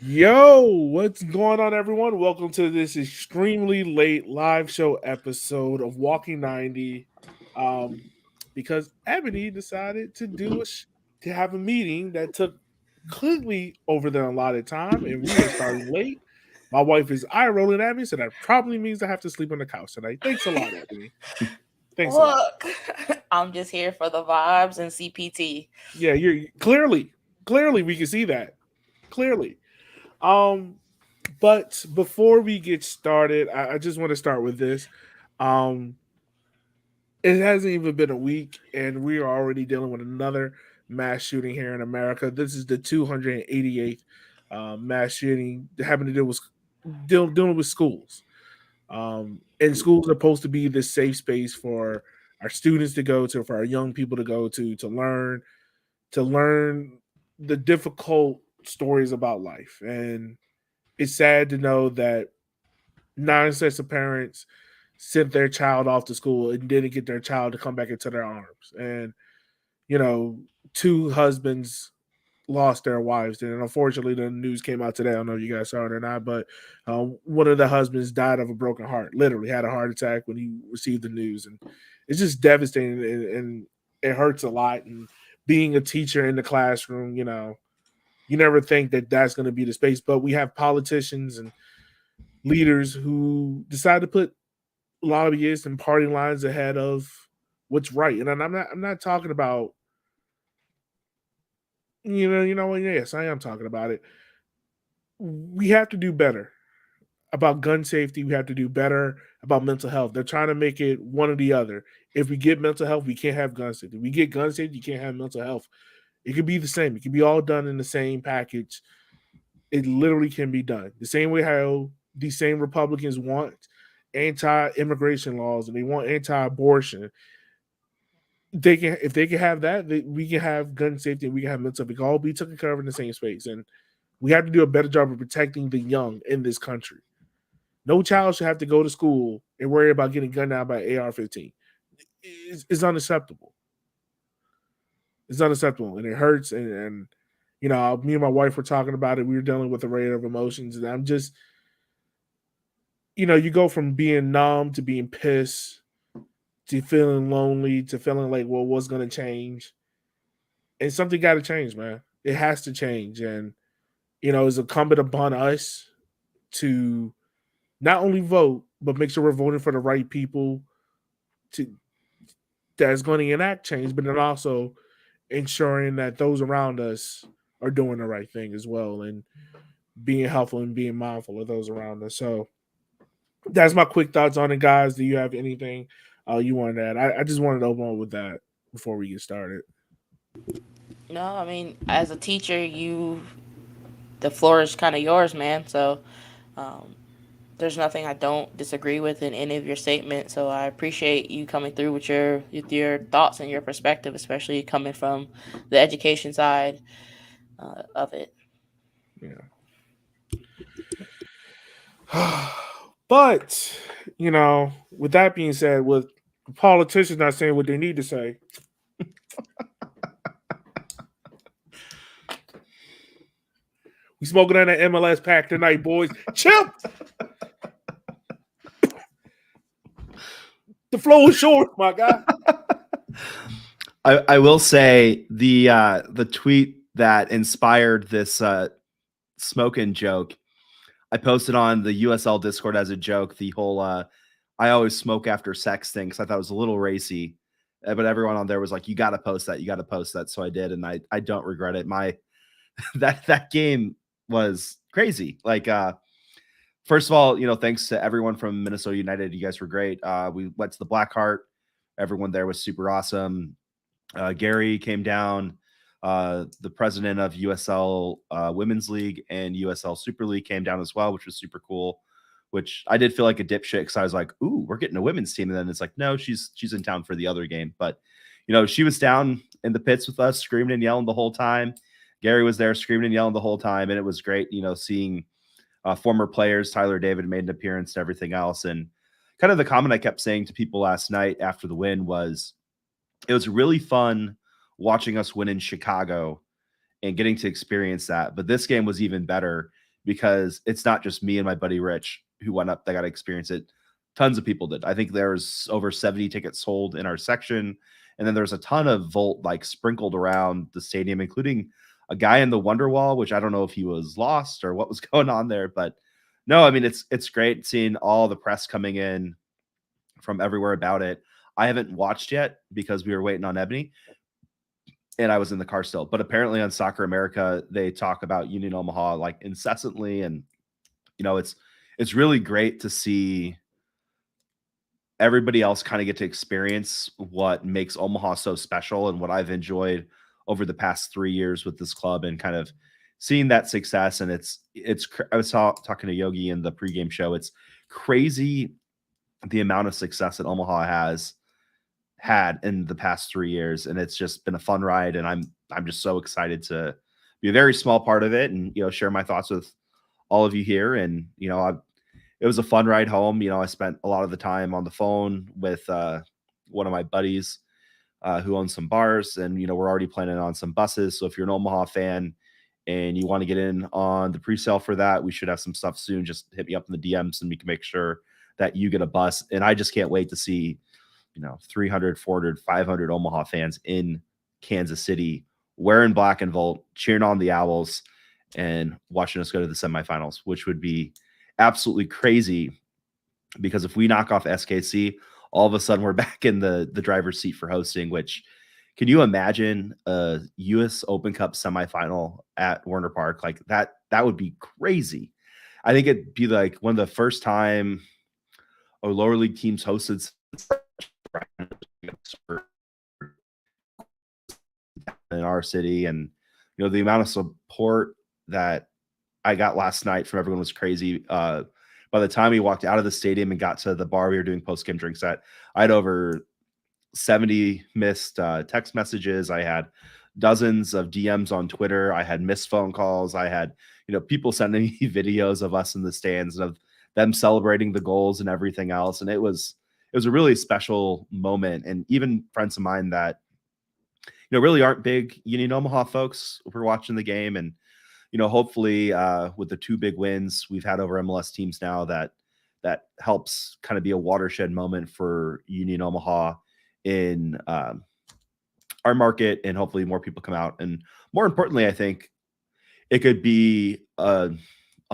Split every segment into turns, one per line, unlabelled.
Yo, what's going on, everyone? Welcome to this extremely late live show episode of Walking 90. Um, because Ebony decided to have a meeting that took clearly over the allotted time, and we are starting late. My wife is eye rolling at me, so that probably means I have to sleep on the couch tonight. Thanks a lot, Ebony. Thanks a lot.
Look, I'm just here for the vibes and CPT.
Yeah, you're clearly we can see that clearly. Um, But before we get started, I just want to start with this. Um, it hasn't even been a week, and we are already dealing with another mass shooting here in America. This is the 288th mass shooting having to deal with dealing with schools. And schools are supposed to be this safe space for our students to go to, for our young people to go to learn the difficult stories about life. And it's sad to know that nine sets of parents sent their child off to school and didn't get their child to come back into their arms. And, you know, two husbands lost their wives. And unfortunately, the news came out today. I don't know if you guys saw it or not, but one of the husbands died of a broken heart, literally had a heart attack when he received the news. And it's just devastating and it hurts a lot. And being a teacher in the classroom, you never think that that's going to be the space, but we have politicians and leaders who decide to put lobbyists and party lines ahead of what's right. And I'm not talking about yes, I am talking about it. We have to do better about gun safety. We have to do better about mental health. They're trying to make it one or the other. If we get mental health, we can't have gun safety. If we get gun safety, you can't have mental health. It could be the same. It could be all done in the same package. It literally can be done. The same way how these same Republicans want anti-immigration laws and they want anti-abortion. They can, if they can have that, we can have gun safety and we can have mental. We can all be taken care of in the same space, and we have to do a better job of protecting the young in this country. No child should have to go to school and worry about getting gunned down by AR-15. It's unacceptable. It's unacceptable, and it hurts. And me and my wife were talking about it. We were dealing with a array of emotions, and I'm just, you go from being numb to being pissed to feeling lonely to feeling like, well, what's going to change? And something got to change, man. It has to change. And, it's incumbent upon us to not only vote, but make sure we're voting for the right people to that's going to enact change, but then also ensuring that those around us are doing the right thing as well and being helpful and being mindful of those around us. So that's my quick thoughts on it, guys. Do you have anything you wanted to add? I just wanted to open up with that before we get started.
No, I mean, as a teacher, the floor is kind of yours, man. So, um, there's nothing I don't disagree with in any of your statements. So I appreciate you coming through with your thoughts and your perspective, especially coming from the education side of it.
Yeah. But, with that being said, with politicians not saying what they need to say, we smoking on that MLS pack tonight, boys. Chip! The flow is short, my guy.
I will say the tweet that inspired this smoking joke, I posted on the USL Discord as a joke. The whole I always smoke after sex thing, because I thought it was a little racy, but everyone on there was like, "You got to post that. You got to post that." So I did, and I don't regret it. That game was crazy. Like, first of all, thanks to everyone from Minnesota United. You guys were great. We went to the Blackheart. Everyone there was super awesome. Gary came down. The president of USL Women's League and USL Super League came down as well, which was super cool. Which I did feel like a dipshit, because I was like, "Ooh, we're getting a women's team," and then it's like, "No, she's in town for the other game." But she was down in the pits with us, screaming and yelling the whole time. Gary was there screaming and yelling the whole time, and it was great, seeing former players. Tyler David made an appearance and everything else. And kind of the comment I kept saying to people last night after the win was, it was really fun watching us win in Chicago and getting to experience that. But this game was even better because it's not just me and my buddy Rich who went up that got to experience it. Tons of people did. I think there's over 70 tickets sold in our section. And then there's a ton of Volt like sprinkled around the stadium, including a guy in the Wonderwall, which I don't know if he was lost or what was going on there. But no, I mean, it's great seeing all the press coming in from everywhere about it. I haven't watched yet because we were waiting on Ebony and I was in the car still. But apparently on Soccer America, they talk about Union Omaha like incessantly. And, it's really great to see everybody else kind of get to experience what makes Omaha so special and what I've enjoyed over the past 3 years with this club and kind of seeing that success. And I was talking to Yogi in the pregame show. It's crazy the amount of success that Omaha has had in the past 3 years. And it's just been a fun ride. And I'm just so excited to be a very small part of it and, share my thoughts with all of you here. And, it was a fun ride home. I spent a lot of the time on the phone with one of my buddies who owns some bars, and we're already planning on some buses. So if you're an Omaha fan and you want to get in on the pre-sale for that, we should have some stuff soon. Just hit me up in the DMs and we can make sure that you get a bus. And I just can't wait to see 300, 400, 500 Omaha fans in Kansas City wearing black and Volt, cheering on the Owls and watching us go to the semifinals, which would be absolutely crazy, because if we knock off SKC, all of a sudden we're back in the driver's seat for hosting. Which, can you imagine a US Open Cup semifinal at Werner Park? Like that would be crazy. I think it'd be like one of the first time a lower league teams hosted in our city. And the amount of support that I got last night from everyone was crazy. By the time we walked out of the stadium and got to the bar we were doing post-game drinks at, I had over 70 missed text messages. I had dozens of DMs on Twitter. I had missed phone calls. I had, people sending me videos of us in the stands and of them celebrating the goals and everything else. And it was a really special moment. And even friends of mine that, really aren't big Union Omaha folks were watching the game. And, hopefully with the 2 big wins we've had over MLS teams now, that helps kind of be a watershed moment for Union Omaha in our market, and hopefully more people come out. And more importantly, I think it could be a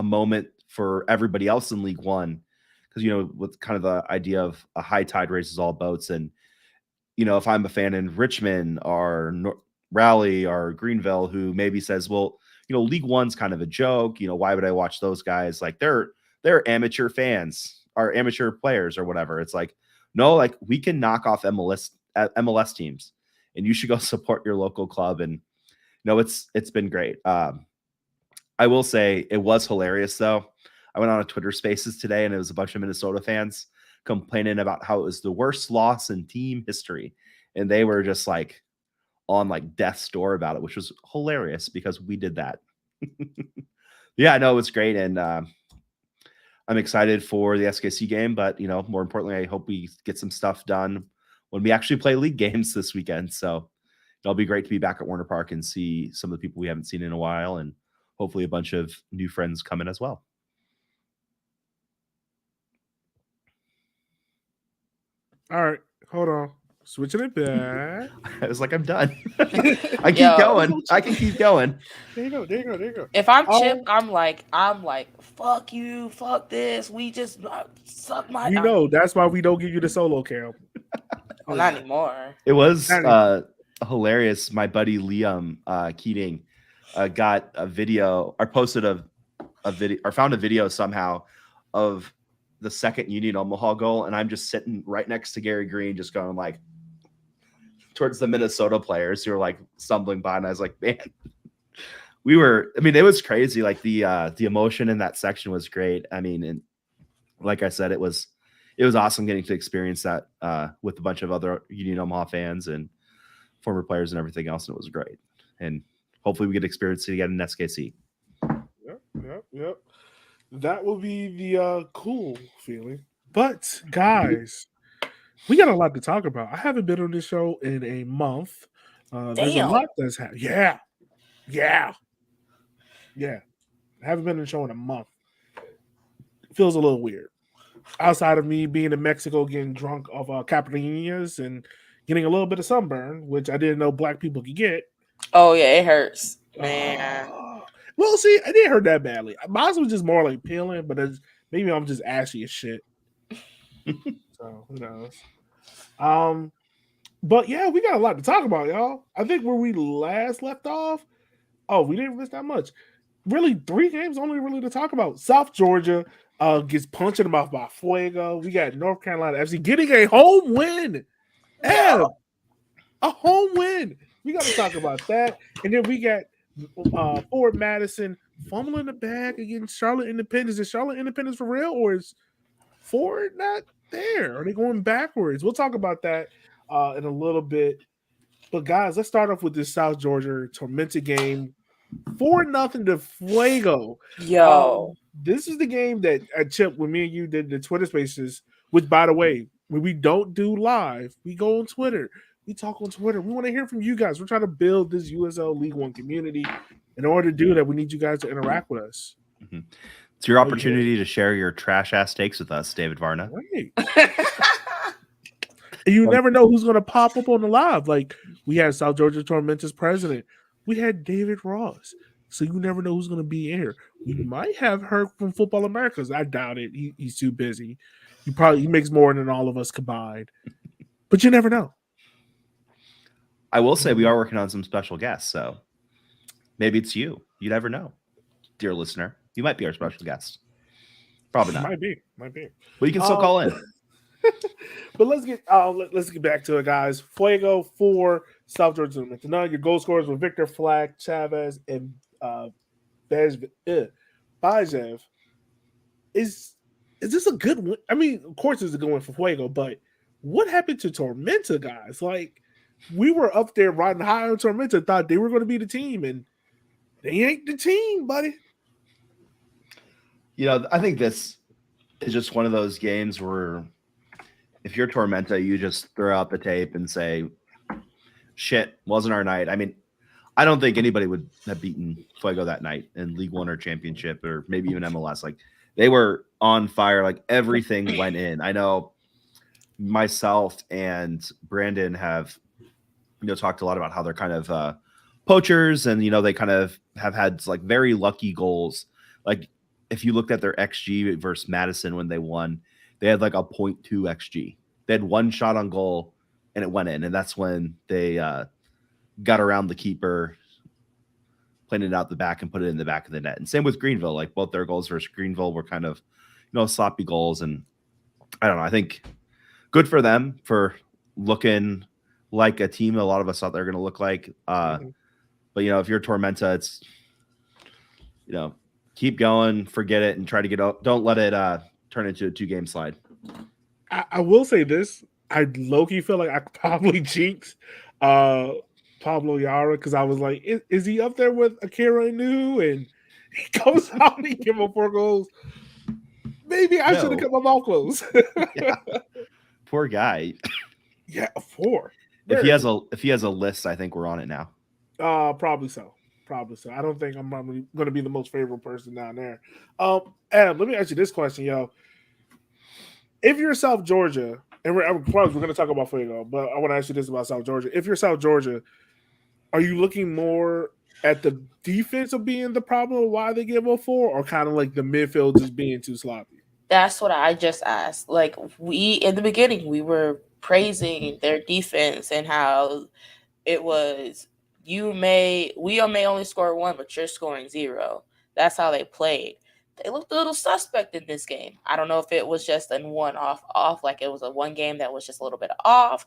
moment for everybody else in League One, because, with kind of the idea of a high tide raises all boats. And, if I'm a fan in Richmond or Raleigh or Greenville who maybe says, well, League One's kind of a joke. Why would I watch those guys? Like they're amateur fans or amateur players or whatever. It's like, no, like we can knock off MLS teams, and you should go support your local club. And it's been great. I will say it was hilarious though. I went on a Twitter Spaces today, and it was a bunch of Minnesota fans complaining about how it was the worst loss in team history, and they were just like on like death's door about it, which was hilarious because we did that. Yeah, no, it was great. And I'm excited for the SKC game, but more importantly, I hope we get some stuff done when we actually play league games this weekend. So it'll be great to be back at Werner Park and see some of the people we haven't seen in a while, and hopefully a bunch of new friends come in as well.
All right, hold on. Switching it back.
I was like, I'm done. I keep going. I can keep going.
There you go.
If I'm Chip, I'm like, fuck you, fuck this. We just suck my.
That's why we don't give you the solo cam.
Well, not anymore.
It was hilarious. My buddy Liam Keating got a video, or posted a video, or found a video somehow of the second Union Omaha goal, and I'm just sitting right next to Gary Green, just going like towards the Minnesota players who were like stumbling by, and I was like, man, it was crazy. Like the emotion in that section was great. I mean, and like I said, it was awesome getting to experience that with a bunch of other Union Omaha fans and former players and everything else, and it was great. And hopefully we get to experience it again in SKC.
Yep. That will be the cool feeling. But guys, we got a lot to talk about. I haven't been on this show in a month. There's a lot that's happened. Yeah. Haven't been in the show in a month. Feels a little weird. Outside of me being in Mexico getting drunk off caipirinhas and getting a little bit of sunburn, which I didn't know black people could get.
Oh yeah, it hurts, man.
Uh, well, see, I didn't hurt that badly. Mine was just more like peeling, but maybe I'm just ashy as shit. So who knows? Um, but yeah, we got a lot to talk about, y'all. I think where we last left off, oh, we didn't miss that much. Really, 3 games only really to talk about. South Georgia gets punched in the mouth by Fuego. We got North Carolina FC getting a home win.
Yeah.
Ev, a home win. We got to talk about that. And then we got Ford Madison fumbling the bag against Charlotte Independence. Is Charlotte Independence for real, or is Ford not there? Are they going backwards? We'll talk about that in a little bit. But guys, let's start off with this South Georgia Tormented game. 4-0 to Fuego.
Yo.
This is the game that Chip, when me and you did the Twitter Spaces, which, by the way, when we don't do live, we go on Twitter. We talk on Twitter. We want to hear from you guys. We're trying to build this USL League One community. In order to do that, we need you guys to interact with us.
Mm-hmm. It's your opportunity to share your trash ass takes with us, David Varna.
Right. You never know who's going to pop up on the live. Like, we had South Georgia Tormentors president. We had David Ross. So you never know who's going to be in here. We might have heard from Football Americas. I doubt it. He's too busy. He makes more than all of us combined. But you never know.
I will say we are working on some special guests, so maybe it's you. You never know, dear listener. You might be our special guest. Probably not.
Might be.
But you can still call in.
But let's get back to it, guys. Fuego for South Georgia. Tonight, your goal scorers were Victor Flack, Chavez, and Bajev. Is this a good win? I mean, of course, it's a good win for Fuego, but what happened to Tormenta, guys? Like, we were up there riding high on Tormenta, thought they were going to be the team, and they ain't the team, buddy.
You know, I think this is just one of those games where if you're Tormenta, you just throw out the tape and say, shit, wasn't our night. I mean, I don't think anybody would have beaten Fuego that night in League One or Championship or maybe even MLS. Like, they were on fire. Like, everything went in. I know myself and Brandon have, talked a lot about how they're kind of poachers and, they kind of have had like very lucky goals. Like, if you looked at their XG versus Madison when they won, they had like a 0.2 XG. They had one shot on goal and it went in. And that's when they got around the keeper, played it out the back and put it in the back of the net. And same with Greenville. Like, both their goals versus Greenville were kind of, sloppy goals. And I don't know. I think good for them for looking like a team a lot of us thought they were going to look like. But, if you're Tormenta, it's, keep going, forget it, and try to get out. Don't let it turn into a 2-game slide.
I will say this. I low-key feel like I probably jinxed Pablo Yara because I was like, is he up there with Akira Inu? And he goes out and he gives him 4 goals. Maybe I should have kept my mouth closed.
Yeah. Poor guy.
Yeah, 4.
If he has a list, I think we're on it now.
Probably so. I don't think I'm going to be the most favorable person down there. Adam, let me ask you this question, yo. If you're South Georgia, and we're going to talk about Fuego, but I want to ask you this about South Georgia. If you're South Georgia, are you looking more at the defense of being the problem of why they give a 4, or kind of like the midfield just being too sloppy?
That's what I just asked. Like, in the beginning, we were praising their defense and how it was, we may only score 1, but you're scoring 0. That's how they played. They looked a little suspect in this game. I don't know if it was just a one-off, like it was a one game that was just a little bit off.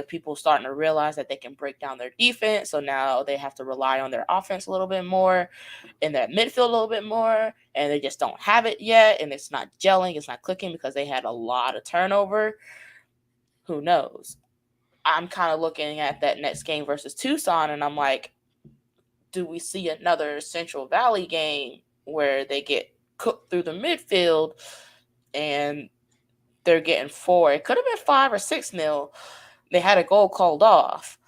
People starting to realize that they can break down their defense, so now they have to rely on their offense a little bit more, and their midfield a little bit more, and they just don't have it yet, and it's not gelling, it's not clicking because they had a lot of turnover. Who knows? I'm kind of looking at that next game versus Tucson, and I'm like, do we see another Central Valley game where they get cooked through the midfield and they're getting 4? It could have been 5 or 6-0. They had a goal called off.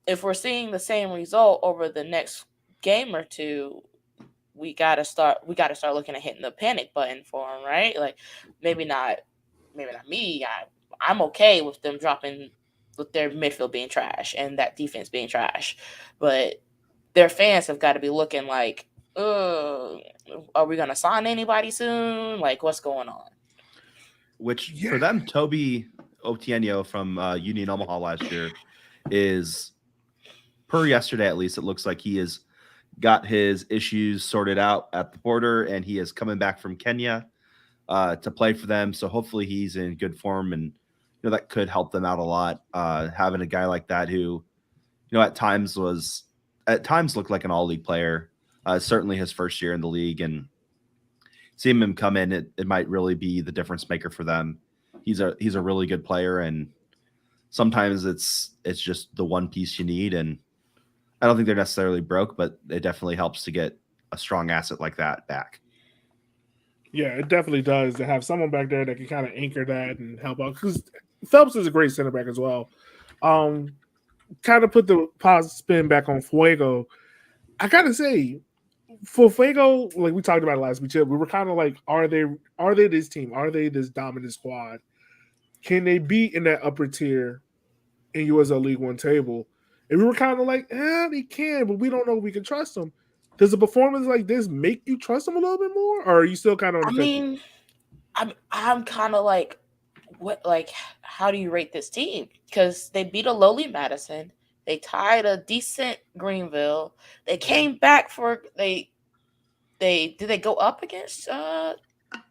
If we're seeing the same result over the next game or two, we gotta start looking at hitting the panic button for him, right? Like maybe not me. I'm okay with them dropping, with their midfield being trash and that defense being trash, but their fans have got to be looking like, are we gonna sign anybody soon? Like, what's going on?
Which for them, Toby Otieno from Union Omaha last year is, per yesterday at least, it looks like he has got his issues sorted out at the border, and he is coming back from Kenya to play for them. So hopefully he's in good form, and that could help them out a lot. Having a guy like that who, at times looked like an all league player. Certainly his first year in the league, and seeing him come in, it might really be the difference maker for them. He's a really good player, and sometimes it's just the one piece you need. And I don't think they're necessarily broke, but it definitely helps to get a strong asset like that back.
Yeah, it definitely does to have someone back there that can kind of anchor that and help out. Because Phelps is a great center back as well. Kind of put the positive spin back on Fuego. I gotta say, for Fuego, like we talked about last week, we were kind of like, are they this team? Are they this dominant squad? Can they be in that upper tier in USL League One table? And we were kind of like, they can, but we don't know if we can trust them. Does a performance like this make you trust them a little bit more, or are you still kind of on the fence?
I mean, I'm kind of like, what? Like, how do you rate this team? Because they beat a lowly Madison, they tied a decent Greenville, they came back for they did they go up against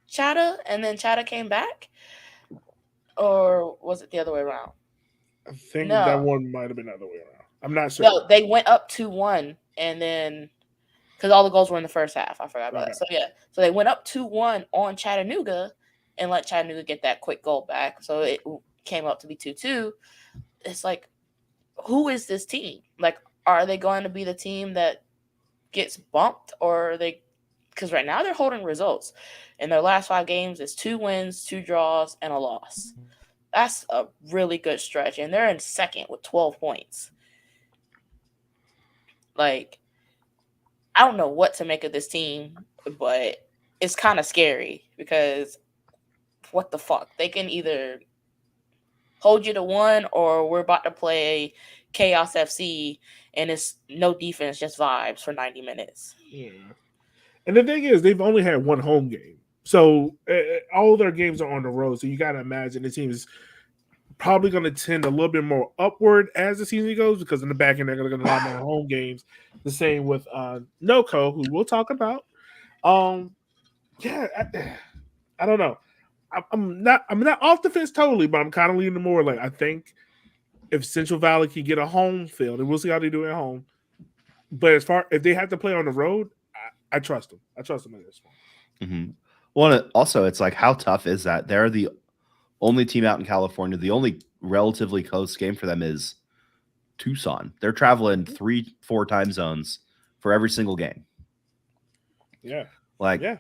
Chatta, and then Chatta came back, or was it the other way around?
I think that one might have been the other way around. I'm not sure.
No, they went up 2-1, and then because all the goals were in the first half, I forgot about that. So yeah, so they went up 2-1 on Chattanooga and let Chattanooga get that quick goal back. So it came up to be 2-2. It's like, who is this team? Like, are they going to be the team that gets bumped, or are they? Because right now they're holding results. In their last 5 games, it's 2 wins, 2 draws, and a loss. That's a really good stretch, and they're in second with 12 points. Like, I don't know what to make of this team, but it's kind of scary because what the fuck? They can either hold you to 1, or we're about to play Chaos FC and it's no defense, just vibes for 90 minutes.
Yeah. And the thing is, they've only had 1 home game. So all their games are on the road. So you got to imagine the team is probably going to tend a little bit more upward as the season goes, because in the back end, they're going to get a lot more home games. The same with NoCo, who we'll talk about. Yeah, I don't know. I'm not off the fence totally, but I'm kind of leaning more like, I think if Central Valley can get a home field, and we'll see how they do at home. But if they have to play on the road, I trust them. I trust them in this one.
Mm-hmm. Well, also, it's like, how tough is that? They're the only team out in California. The only relatively close game for them is Tucson. They're traveling 3-4 time zones for every single game.
Yeah.
I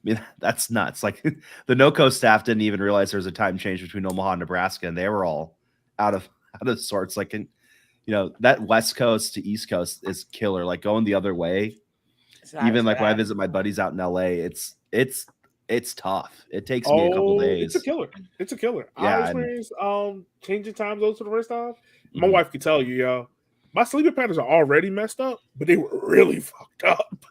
mean, that's nuts. Like, the NoCo staff didn't even realize there was a time change between Omaha and Nebraska, and they were all out of sorts. Like, that West Coast to East Coast is killer. Like, going the other way, even like when I visit my buddies out in LA, it's tough. It takes me a couple days.
It's a killer. It's a killer.
Yeah,
I experienced changing time zones for the first time. My wife could tell you, yo, my sleeping patterns are already messed up, but they were really fucked up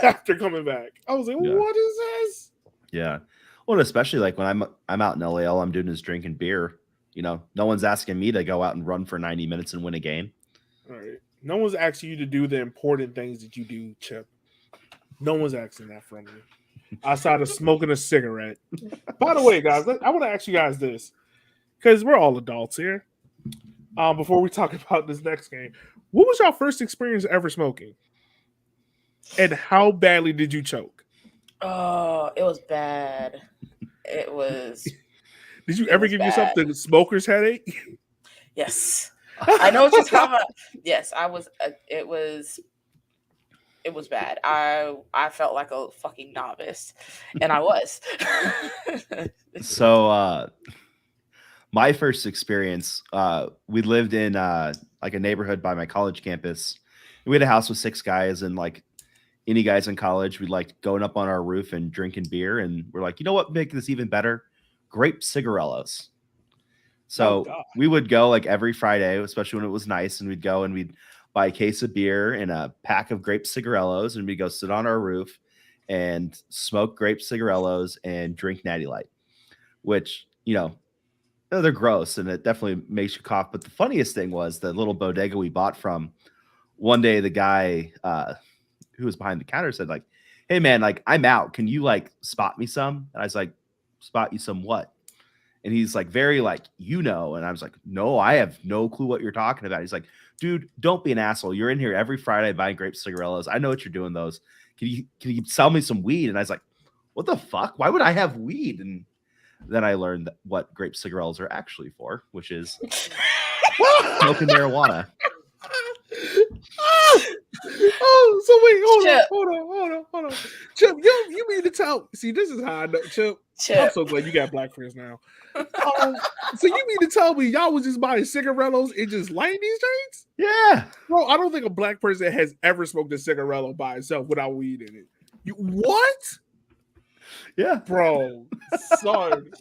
after coming back. I was like, what is this?
Yeah. Well, especially like when I'm out in LA, all I'm doing is drinking beer. No one's asking me to go out and run for 90 minutes and win a game.
All right. No one's asking you to do the important things that you do, Chip. No one's asking that from you. Outside of smoking a cigarette. By the way, guys, I want to ask you guys this, because we're all adults here. Before we talk about this next game, what was your first experience ever smoking? And how badly did you choke?
Oh, it was bad. It was.
Did you ever give yourself the smoker's headache?
Yes. I know what you're talking about. Yes, I was. It was bad. I felt like a fucking novice, and I was.
So, my first experience, we lived in like a neighborhood by my college campus. We had a house with 6 guys, and like any guys in college, we liked going up on our roof and drinking beer. And we're like, you know what, make this even better? Grape cigarellos.
Oh
So
God.
we would go like every Friday, especially when it was nice, and we'd go and we'd buy a case of beer and a pack of grape cigarellos, and we'd go sit on our roof and smoke grape cigarellos and drink Natty Light, which, they're gross and it definitely makes you cough. But the funniest thing was the little bodega we bought from. One day, the guy who was behind the counter said, like, "Hey man, like I'm out. Can you like spot me some?" And I was like, "Spot you some what?" And he's like, very like, and I was like, "No, I have no clue what you're talking about." He's like, "Dude, don't be an asshole. You're in here every Friday buying grape cigarellos. I know what you're doing those. Can you sell me some weed?" And I was like, "What the fuck? Why would I have weed?" And then I learned what grape cigarellos are actually for, which is smoking marijuana.
So wait,
Chip.
hold on. Chip, you mean to tell? See, this is how I know, Chip. I'm so glad you got black friends now. So you mean to tell me y'all was just buying cigarellos and just lighting these joints?
Yeah,
Bro, I don't think a black person has ever smoked a cigarello by itself without weed in it. What?
yeah.
Bro, sorry.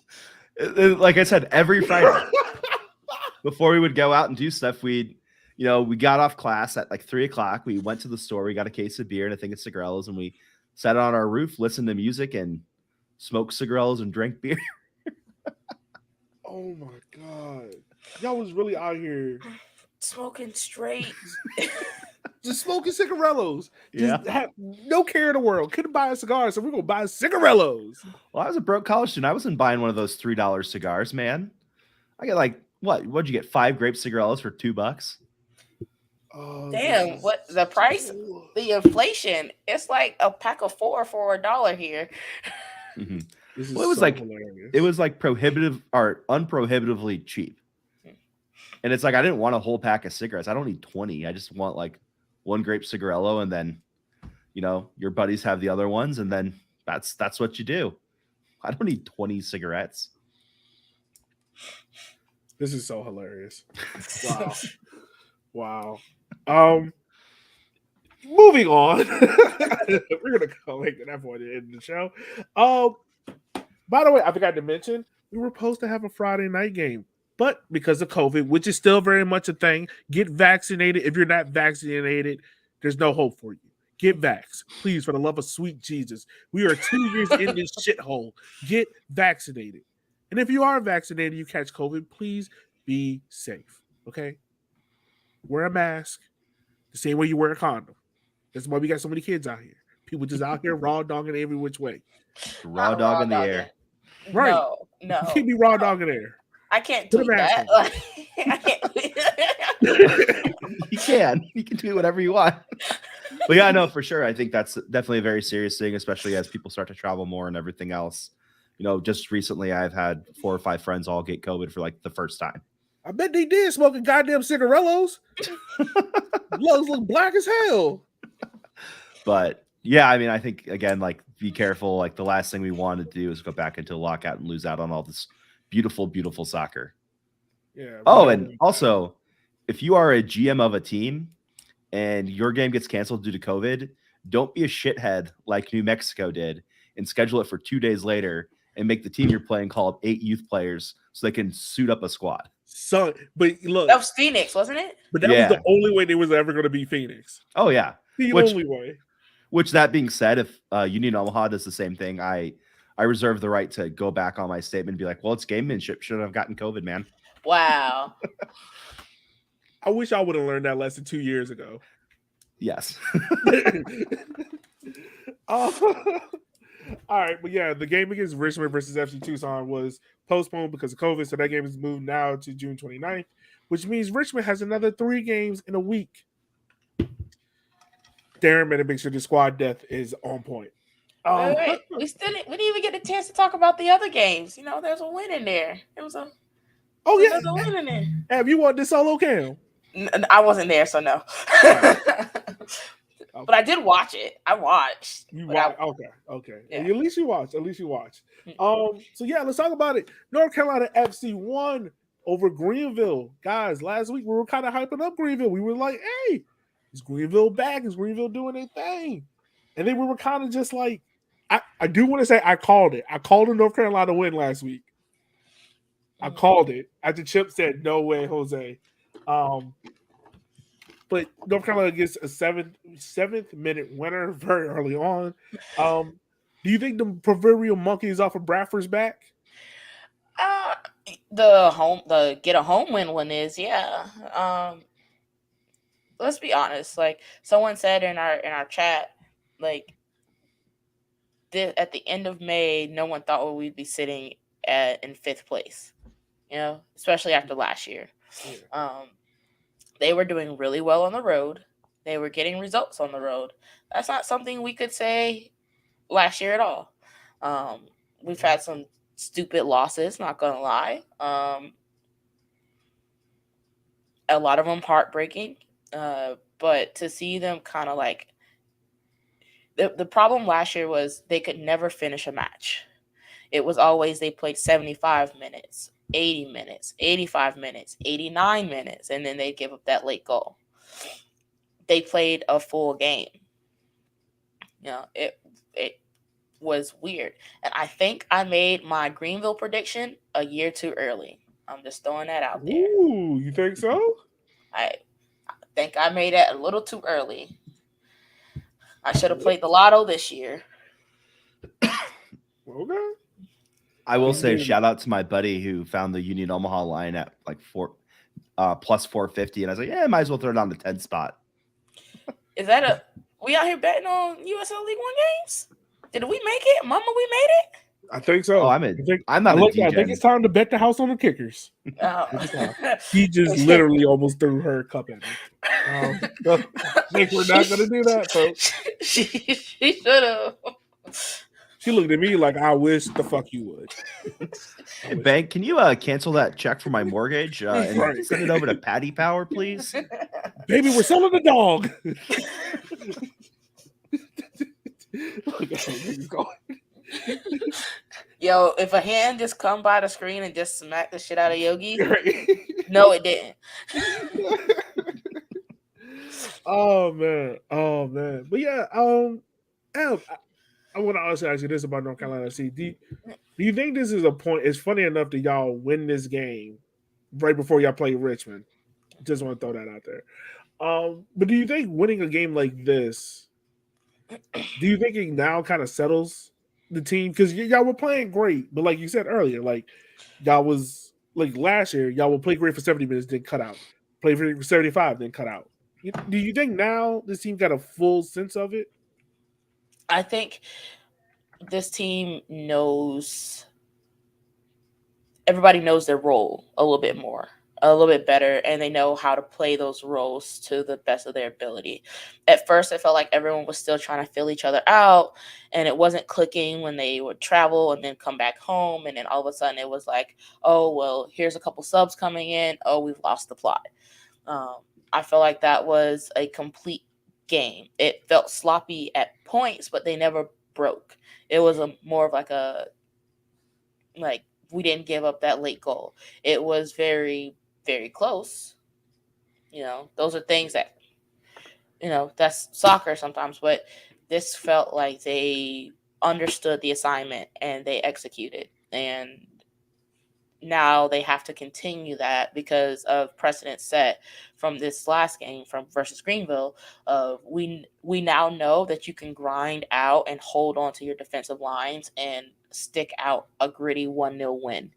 Like I said, every Friday before we would go out and do stuff, we got off class at like 3:00. We went to the store, we got a case of beer and a thing of cigarellos, and we sat on our roof, listened to music, and smoked cigarellos and drank beer.
Oh my God. Y'all was really out here
Smoking straight.
just smoking cigarellos.
Yeah.
Just have no care in the world. Couldn't buy a cigar, so we're gonna buy cigarellos.
Well, I was a broke college student. I wasn't buying one of those $3 cigars, man. I get like what'd you get? 5 grape cigarellos for $2?
Oh,
Damn, what the price? The inflation. It's like a pack of 4 for $1 here.
Mm-hmm.
This is
Well,
hilarious.
it was like prohibitive or unprohibitively cheap. And it's like I didn't want a whole pack of cigarettes. I don't need 20. I just want like one grape cigarello, and then your buddies have the other ones, and then that's what you do. I don't need 20 cigarettes.
This is so hilarious. Wow. Moving on. We're gonna go make that point in the show. By the way, I forgot to mention we were supposed to have a Friday night game, but because of COVID, which is still very much a thing, get vaccinated. If you're not vaccinated, there's no hope for you. Get vaxxed, please, for the love of sweet Jesus. We are 2 years in this shithole. Get vaccinated, and if you are vaccinated, you catch COVID, please be safe. Okay, wear a mask the same way you wear a condom. That's why we got so many kids out here. People just out here raw dogging every which way.
Raw dog in the air.
Right.
No.
You can't be raw dogging there.
I can't
Put a
tweet
mask
that.
on.
You can do whatever you want. But yeah, no, for sure. I think that's definitely a very serious thing, especially as people start to travel more and everything else. Just recently I've had 4 or 5 friends all get COVID for like the first time.
I bet they did smoking goddamn cigarellos. Lungs look black as hell.
But yeah, I mean, I think again, like, be careful. Like, the last thing we want to do is go back into a lockout and lose out on all this beautiful, beautiful soccer.
Yeah.
Oh, and also, if you are a GM of a team and your game gets canceled due to COVID, don't be a shithead like New Mexico did and schedule it for 2 days later and make the team you're playing call up 8 youth players so they can suit up a squad.
So, but look,
that was Phoenix, wasn't it?
But that was the only way they was ever going to be Phoenix.
Oh yeah,
the only way.
Which, that being said, if Union Omaha does the same thing, I reserve the right to go back on my statement and be like, well, it's gamemanship. Shouldn't have gotten COVID, man.
Wow.
I wish I would have learned that lesson 2 years ago.
Yes.
All right, but yeah, the game against Richmond versus FC Tucson was postponed because of COVID, so that game is moved now to June 29th, which means Richmond has another 3 games in a week. Darren better make sure the squad depth is on point.
Wait. We didn't even get a chance to talk about the other games. There's a win in there. It was a win in there.
Have you won this solo cam?
I wasn't there, so no. Okay. But I did watch it. I watched.
You watched? Okay. Yeah. At least you watched. So yeah, let's talk about it. North Carolina FC won over Greenville. Guys, last week we were kind of hyping up Greenville. We were like, hey, is Greenville back? Is Greenville doing their thing? and then we were kind of just like, I do want to say I called it. I called a North Carolina win last week. I called it after Chip said no way, Jose. Um, but North Carolina gets a seventh minute winner very early on. Um, do you think the proverbial monkey is off of Bradford's back?
Uh, the get a home win one is, yeah. Let's be honest. Like someone said in our chat, like at the end of May, no one thought we'd be sitting in fifth place. You know, especially after last year.
Yeah.
They were doing really well on the road. They were getting results on the road. That's not something we could say last year at all. Um, we've had some stupid losses, not gonna lie. A lot of them heartbreaking. But to see them kind of like the problem last year was they could never finish a match. It was always they played 75 minutes, 80 minutes, 85 minutes, 89 minutes, and then they'd give up that late goal. They played a full game. You know, it was weird. And I think I made my Greenville prediction a year too early. I'm just throwing that out there.
Ooh, you think so?
I think I made it a little too early. I should have played the lotto this year.
Okay.
I will say shout out to my buddy who found the Union Omaha line at like plus 450, and I was like, yeah, might as well throw it on the 10 spot.
Is that we out here betting on USL League One games? Did we make it? Mama, we made it?
I think so.
Oh, I'm not a DJ.
I think it's time to bet the house on the kickers. He just literally almost threw her cup at me. Think we're not going to do that, folks.
She should have.
She looked at me like, I wish the fuck you would.
Bank, can you cancel that check for my mortgage and send it over to Patty Power, please?
Baby, we're selling the dog. Look at him going.
Yo, if a hand just come by the screen and just smack the shit out of Yogi, no, it didn't.
Oh man. But yeah, I want to also ask you this about North Carolina FC. Do you think this is a point? It's funny enough that y'all win this game right before y'all play Richmond. Just want to throw that out there. But do you think winning a game like this, do you think it now kind of settles the team? Because y'all were playing great, but like you said earlier, like y'all was like last year, y'all would play great for 70 minutes, then cut out. Play for 75, then cut out. Do you think now this team got a full sense of it?
I think this team knows, everybody knows their role a little bit more, a little bit better, and they know how to play those roles to the best of their ability. At first, it felt like everyone was still trying to fill each other out, and it wasn't clicking when they would travel and then come back home, and then all of a sudden it was like, oh, well, here's a couple subs coming in. Oh, we've lost the plot. I feel like that was a complete game. It felt sloppy at points, but they never broke. It was more of like we didn't give up that late goal. It was very, very close. You know, those are things that, you know, that's soccer sometimes, but this felt like they understood the assignment and they executed. And now they have to continue that because of precedent set from this last game from versus Greenville. We now know that you can grind out and hold on to your defensive lines and stick out a gritty 1-0 win.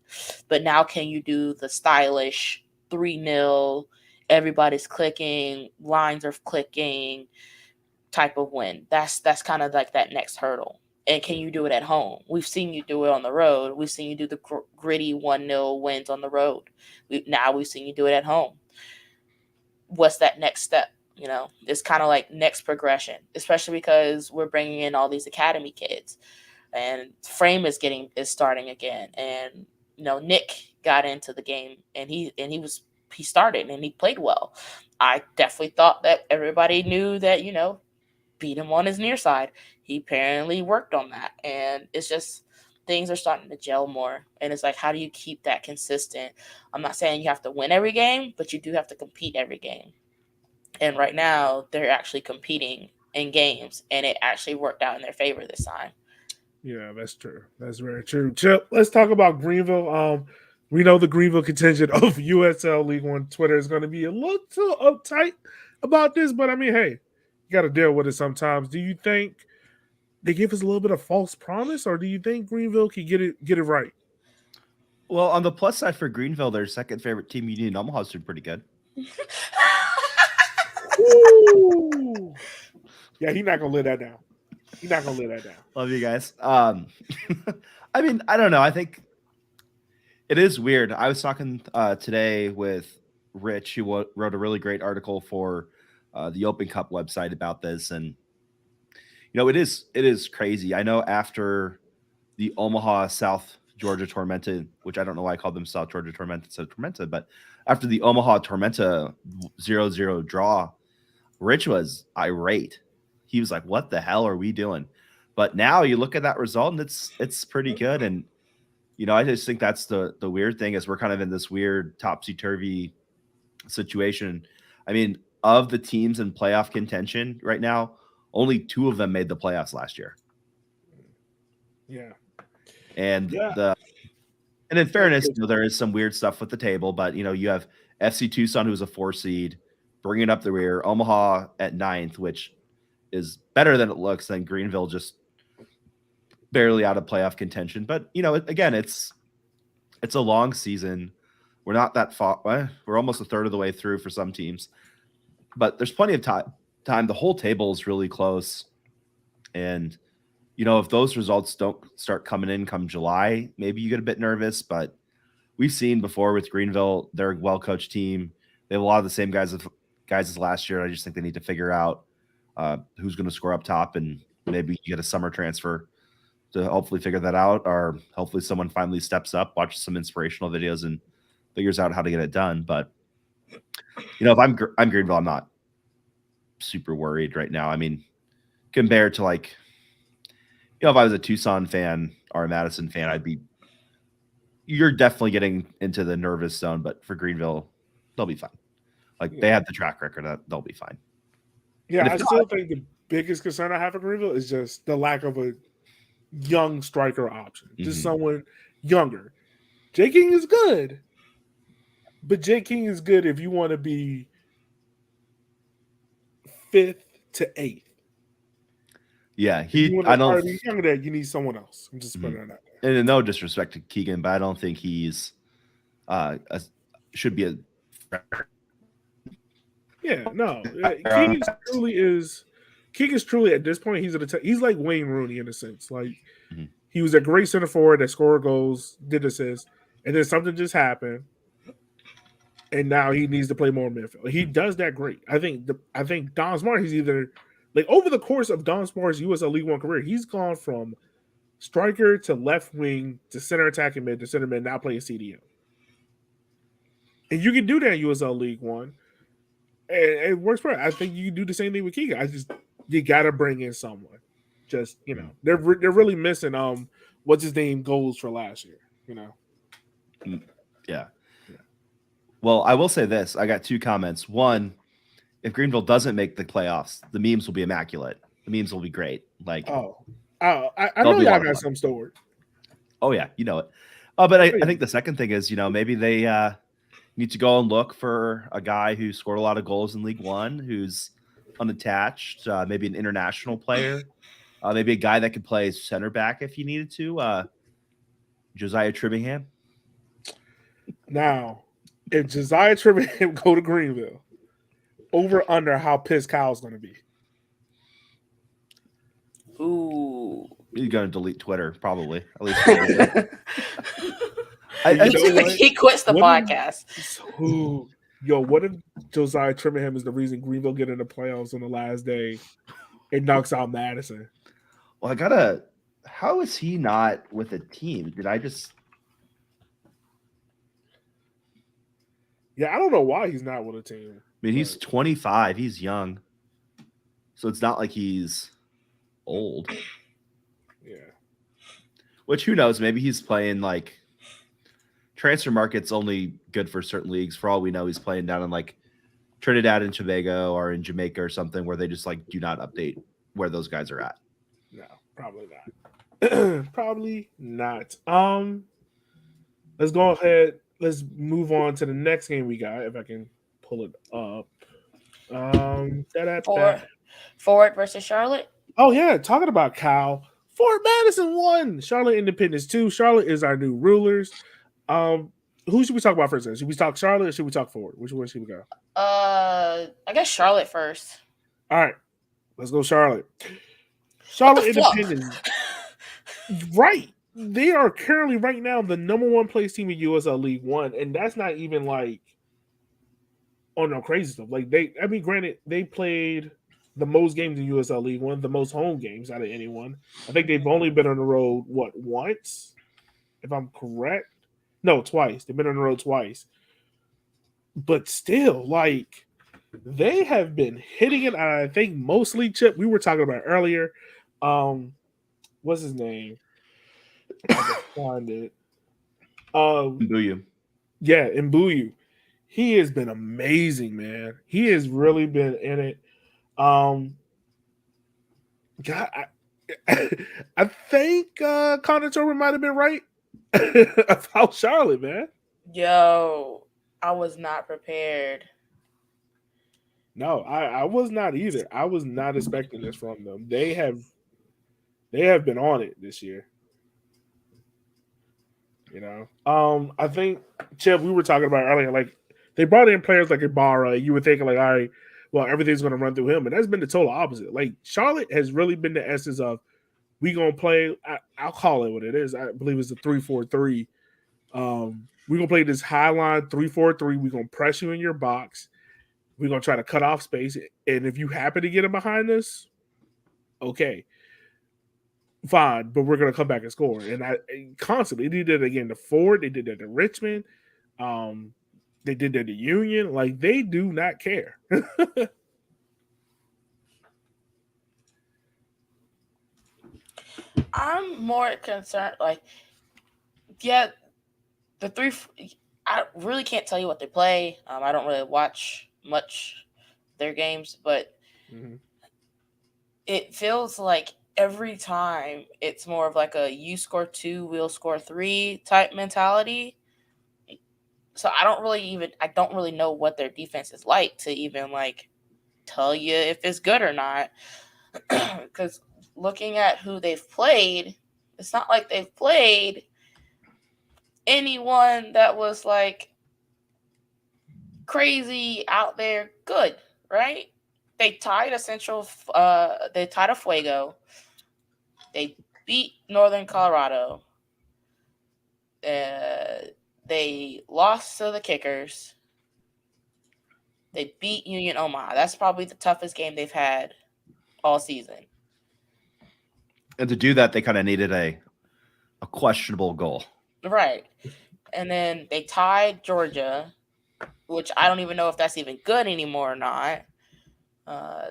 But now can you do the stylish 3-0, everybody's clicking, lines are clicking type of win? That's kind of like that next hurdle. And can you do it at home? We've seen you do it on the road. We've seen you do the gritty 1-0 wins on the road. Now we've seen you do it at home. What's that next step? You know, it's kind of like next progression, especially because we're bringing in all these academy kids, and Frame is starting again. And you know, Nick got into the game, and he started and he played well. I definitely thought that everybody knew that, you know, beat him on his near side. He apparently worked on that, and it's just things are starting to gel more. And it's like, how do you keep that consistent? I'm not saying you have to win every game, but you do have to compete every game. And right now, they're actually competing in games, and it actually worked out in their favor this time.
Yeah, that's true. That's very true. Chip, let's talk about Greenville. We know the Greenville contingent of USL League One Twitter is going to be a little uptight about this, but I mean, hey, you got to deal with it sometimes. Do you think they give us a little bit of false promise, or do you think Greenville can get it right?
Well, on the plus side for Greenville, their second favorite team, Union Omaha's doing pretty good.
Ooh. Yeah, he's not gonna let that down. He's not gonna let that down.
Love you guys. I mean, I don't know. I think it is weird. I was talking today with Rich, who wrote a really great article for the Open Cup website about this, and it is crazy. I know after the Omaha South Georgia Tormenta, which I don't know why I called them South Georgia Tormenta instead of Tormenta, but after the Omaha Tormenta 0-0 draw, Rich was irate. He was like, "What the hell are we doing?" But now you look at that result, and it's pretty good. And I just think that's the weird thing is we're kind of in this weird topsy-turvy situation. I mean, of the teams in playoff contention right now, only 2 of them made the playoffs last year.
Yeah.
And in fairness, there is some weird stuff with the table, but you have FC Tucson, who's a 4 seed, bringing up the rear. Omaha at 9th, which is better than it looks. Then Greenville just barely out of playoff contention. But again, it's a long season. We're not that far. We're almost a third of the way through for some teams, but there's plenty of time. The whole table is really close, and if those results don't start coming in come July, maybe you get a bit nervous. But we've seen before with Greenville, they're a well-coached team. They have a lot of the same guys as last year. I just think they need to figure out who's going to score up top, and maybe you get a summer transfer to hopefully figure that out, or hopefully someone finally steps up, watches some inspirational videos, and figures out how to get it done. But if I'm Greenville, I'm not super worried right now. I mean, compared to if I was a Tucson fan or a Madison fan, you're definitely getting into the nervous zone. But for Greenville, they'll be fine. They have the track record, they'll be fine.
Yeah, I still think the biggest concern I have for Greenville is just the lack of a young striker option. Just someone younger. Jay King is good, but Jay King is good if you want to be 5th to 8th.
Yeah,
I don't. Younger than you need someone else. I'm just putting it out there.
And no disrespect to Keegan, but I don't think he's should be a.
Yeah, no. King is truly at this point. He's like Wayne Rooney in a sense. He was a great center forward that scored goals, did assists, and then something just happened, and now he needs to play more midfield. He does that great. I think Don Smart. He's either over the course of Don Smart's USL League One career, he's gone from striker to left wing to center attacking mid to center mid. Now playing CDM, and you can do that in USL League One. And it works for it. I think you can do the same thing with Keegan. You gotta bring in someone. Just they're really missing what's his name goals for last year.
Yeah. Well, I will say this. I got 2 comments. One, if Greenville doesn't make the playoffs, the memes will be immaculate. The memes will be great.
I know y'all got some stored.
Oh yeah, you know it. But I think the second thing is maybe they need to go and look for a guy who scored a lot of goals in League One, who's unattached, maybe an international player, maybe a guy that could play center back if you needed to. Josiah Tribingham.
Now, if Josiah Tribingham go to Greenville, over under how pissed Kyle's going to be.
Ooh.
He's going to delete Twitter, probably. At least.
He quits the podcast.
What if Josiah Tribingham is the reason Greenville get in the playoffs on the last day and knocks out Madison?
Well, how is he not with a team?
Yeah, I don't know why he's not with a team.
I mean, he's 25. He's young. So it's not like he's old.
Yeah.
Which, who knows? Maybe he's playing transfer market's only good for certain leagues. For all we know, he's playing down in Trinidad and Tobago or in Jamaica or something where they just like do not update where those guys are at.
No, probably not. Probably not. Let's go ahead. Let's move on to the next game we got. If I can pull it up. Da-da-da.
For Forward versus Charlotte.
Oh yeah, talking about Kyle. Fort Madison won. Charlotte Independence 2. Charlotte is our new rulers. Um, who should we talk about first? Should we talk Charlotte or should we talk Forward? Which one should we go?
I guess Charlotte first.
All right, let's go Charlotte.
What the
Charlotte
fuck?
Independence. Right. They are currently right now the number one place team in USL League One, and that's not even like no crazy stuff. Like granted, they played the most games in USL League One, the most home games out of anyone. I think they've only been on the road once, if I'm correct. No, twice. They've been on the road twice, but still, like they have been hitting it. I think mostly Chip. We were talking about earlier. What's his name? I can find it.
Boo
Yeah, Mbuyu. He has been amazing, man. He has really been in it. God, I think Connor Tobin might have been right about Charlotte, man.
Yo, I was not prepared.
No, I was not either. I was not expecting this from them. They have been on it this year. You know, I think Chip, we were talking about earlier, like they brought in players like Ibarra. You were thinking like, all right, well, everything's going to run through him, and that's been the total opposite. Like Charlotte has really been the essence of we gonna play. I'll call it what it is. I believe it's a 3-4-3. We're gonna play this high line 3-4-3. We're gonna press you in your box. We're gonna try to cut off space, and if you happen to get him behind us, okay, fine. But we're gonna come back and score. And I constantly they did it again to Ford. They did that to Richmond. They did that to Union. Like they do not care.
I'm more concerned. Like, yeah, the three. I really can't tell you what they play. I don't really watch much their games, but it feels like every time it's more of like a you score 2, we'll score 3 type mentality. So I don't really know what their defense is like to even like tell you if it's good or not. Because looking at who they've played, it's not like they've played anyone that was like crazy out there good, right? They tied a Fuego. They beat Northern Colorado. They lost to the Kickers. They beat Union Omaha. That's probably the toughest game they've had all season.
And to do that, they kind of needed a questionable goal.
Right. And then they tied Georgia, which I don't even know if that's even good anymore or not.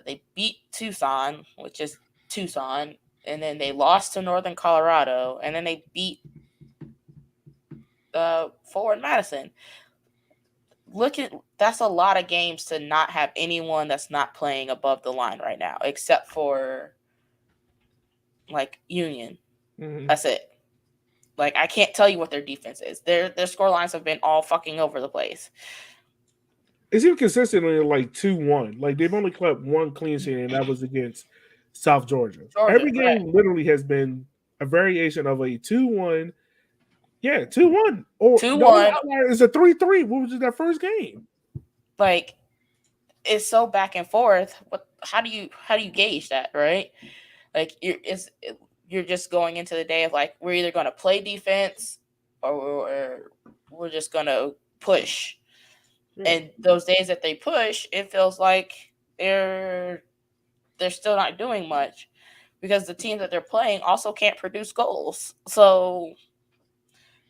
They beat Tucson, which is Tucson. And then they lost to Northern Colorado. And then they beat Forward Madison. That's a lot of games to not have anyone that's not playing above the line right now, except for like Union. That's it. Like I can't tell you what their defense is. Their score lines have been all fucking over the place.
It's even consistently like 2-1. Like they've only kept one clean sheet, and that was against South Georgia. Every game literally has been a variation of a 2-1. Yeah, 2-1. Or
2-1
is a 3-3, which was that first game.
Like it's so back and forth. How do you gauge that, right? Like you're just going into the day of like we're either going to play defense or we're just going to push. Yeah. And those days that they push, it feels like they're still not doing much because the team that they're playing also can't produce goals. So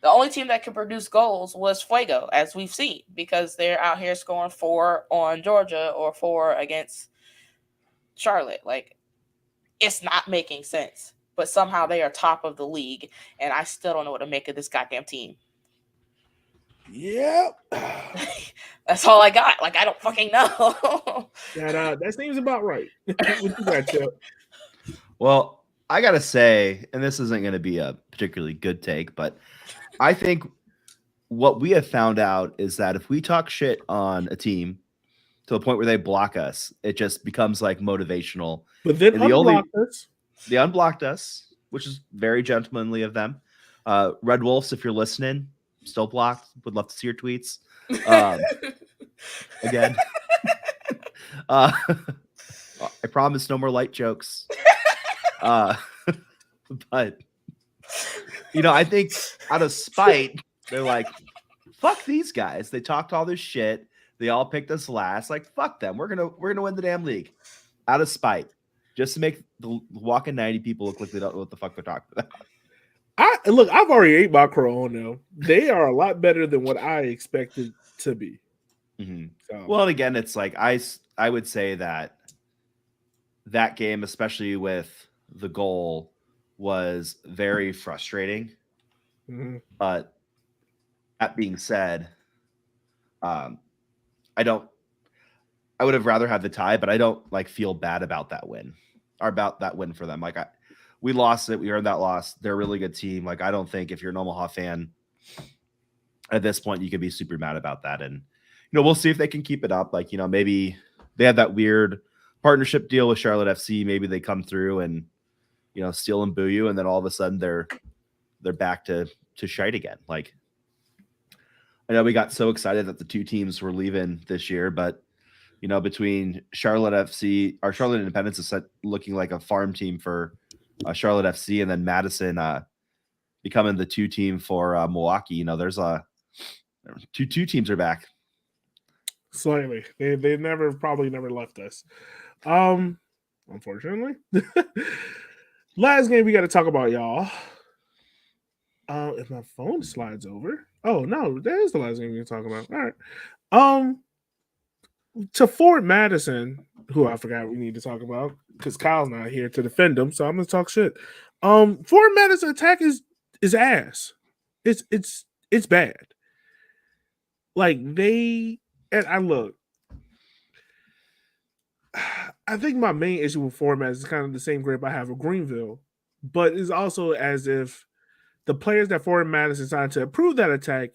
the only team that could produce goals was Fuego, as we've seen, because they're out here scoring 4 on Georgia or 4 against Charlotte. Like, it's not making sense. But somehow they are top of the league, and I still don't know what to make of this goddamn team.
Yep.
That's all I got. Like, I don't fucking know.
That seems about right. What you got, Chip?
Well, I gotta say, and this isn't going to be a particularly good take, but I think what we have found out is that if we talk shit on a team to the point where they block us, it just becomes like motivational.
But then
And the only
unblocked us.
they unblocked us, which is very gentlemanly of them. Red Wolves, if you're listening, still blocked. Would love to see your tweets. Um, again, uh, I promise no more light jokes. Uh, but I think out of spite, they're like, "Fuck these guys." They talked all this shit. They all picked us last. Like, fuck them. We're gonna win the damn league out of spite, just to make the walking 90 people look like they don't know what the fuck they're talking about.
I've already ate my crow on them. They are a lot better than what I expected to be.
Mm-hmm.
So.
Well, and again, it's like I would say that game, especially with the goal, was very frustrating.
Mm-hmm.
But that being said, um, I don't. I would have rather had the tie, but I don't like feel bad about that win or about that win for them. Like we lost it, we earned that loss. They're a really good team. Like I don't think if you're an Omaha fan at this point, you can be super mad about that. And we'll see if they can keep it up. Like maybe they had that weird partnership deal with Charlotte FC. Maybe they come through and steal and boo you, and then all of a sudden they're back to shite again. Like I know we got so excited that the two teams were leaving this year, but between Charlotte FC, our Charlotte Independence is looking like a farm team for Charlotte FC, and then Madison becoming the two team for Milwaukee. There's two teams are back.
Slightly, they probably never left us. Unfortunately, last game we got to talk about, y'all. If my phone slides over, oh no, that is the last game we can talk about. All right, to Fort Madison, who I forgot we need to talk about because Kyle's not here to defend them, so I'm gonna talk shit. Fort Madison attack is ass. It's bad. Like they and I look. I think my main issue with Fort Madison is kind of the same grip I have with Greenville, but it's also as if the players that Fort Madison signed to approve that attack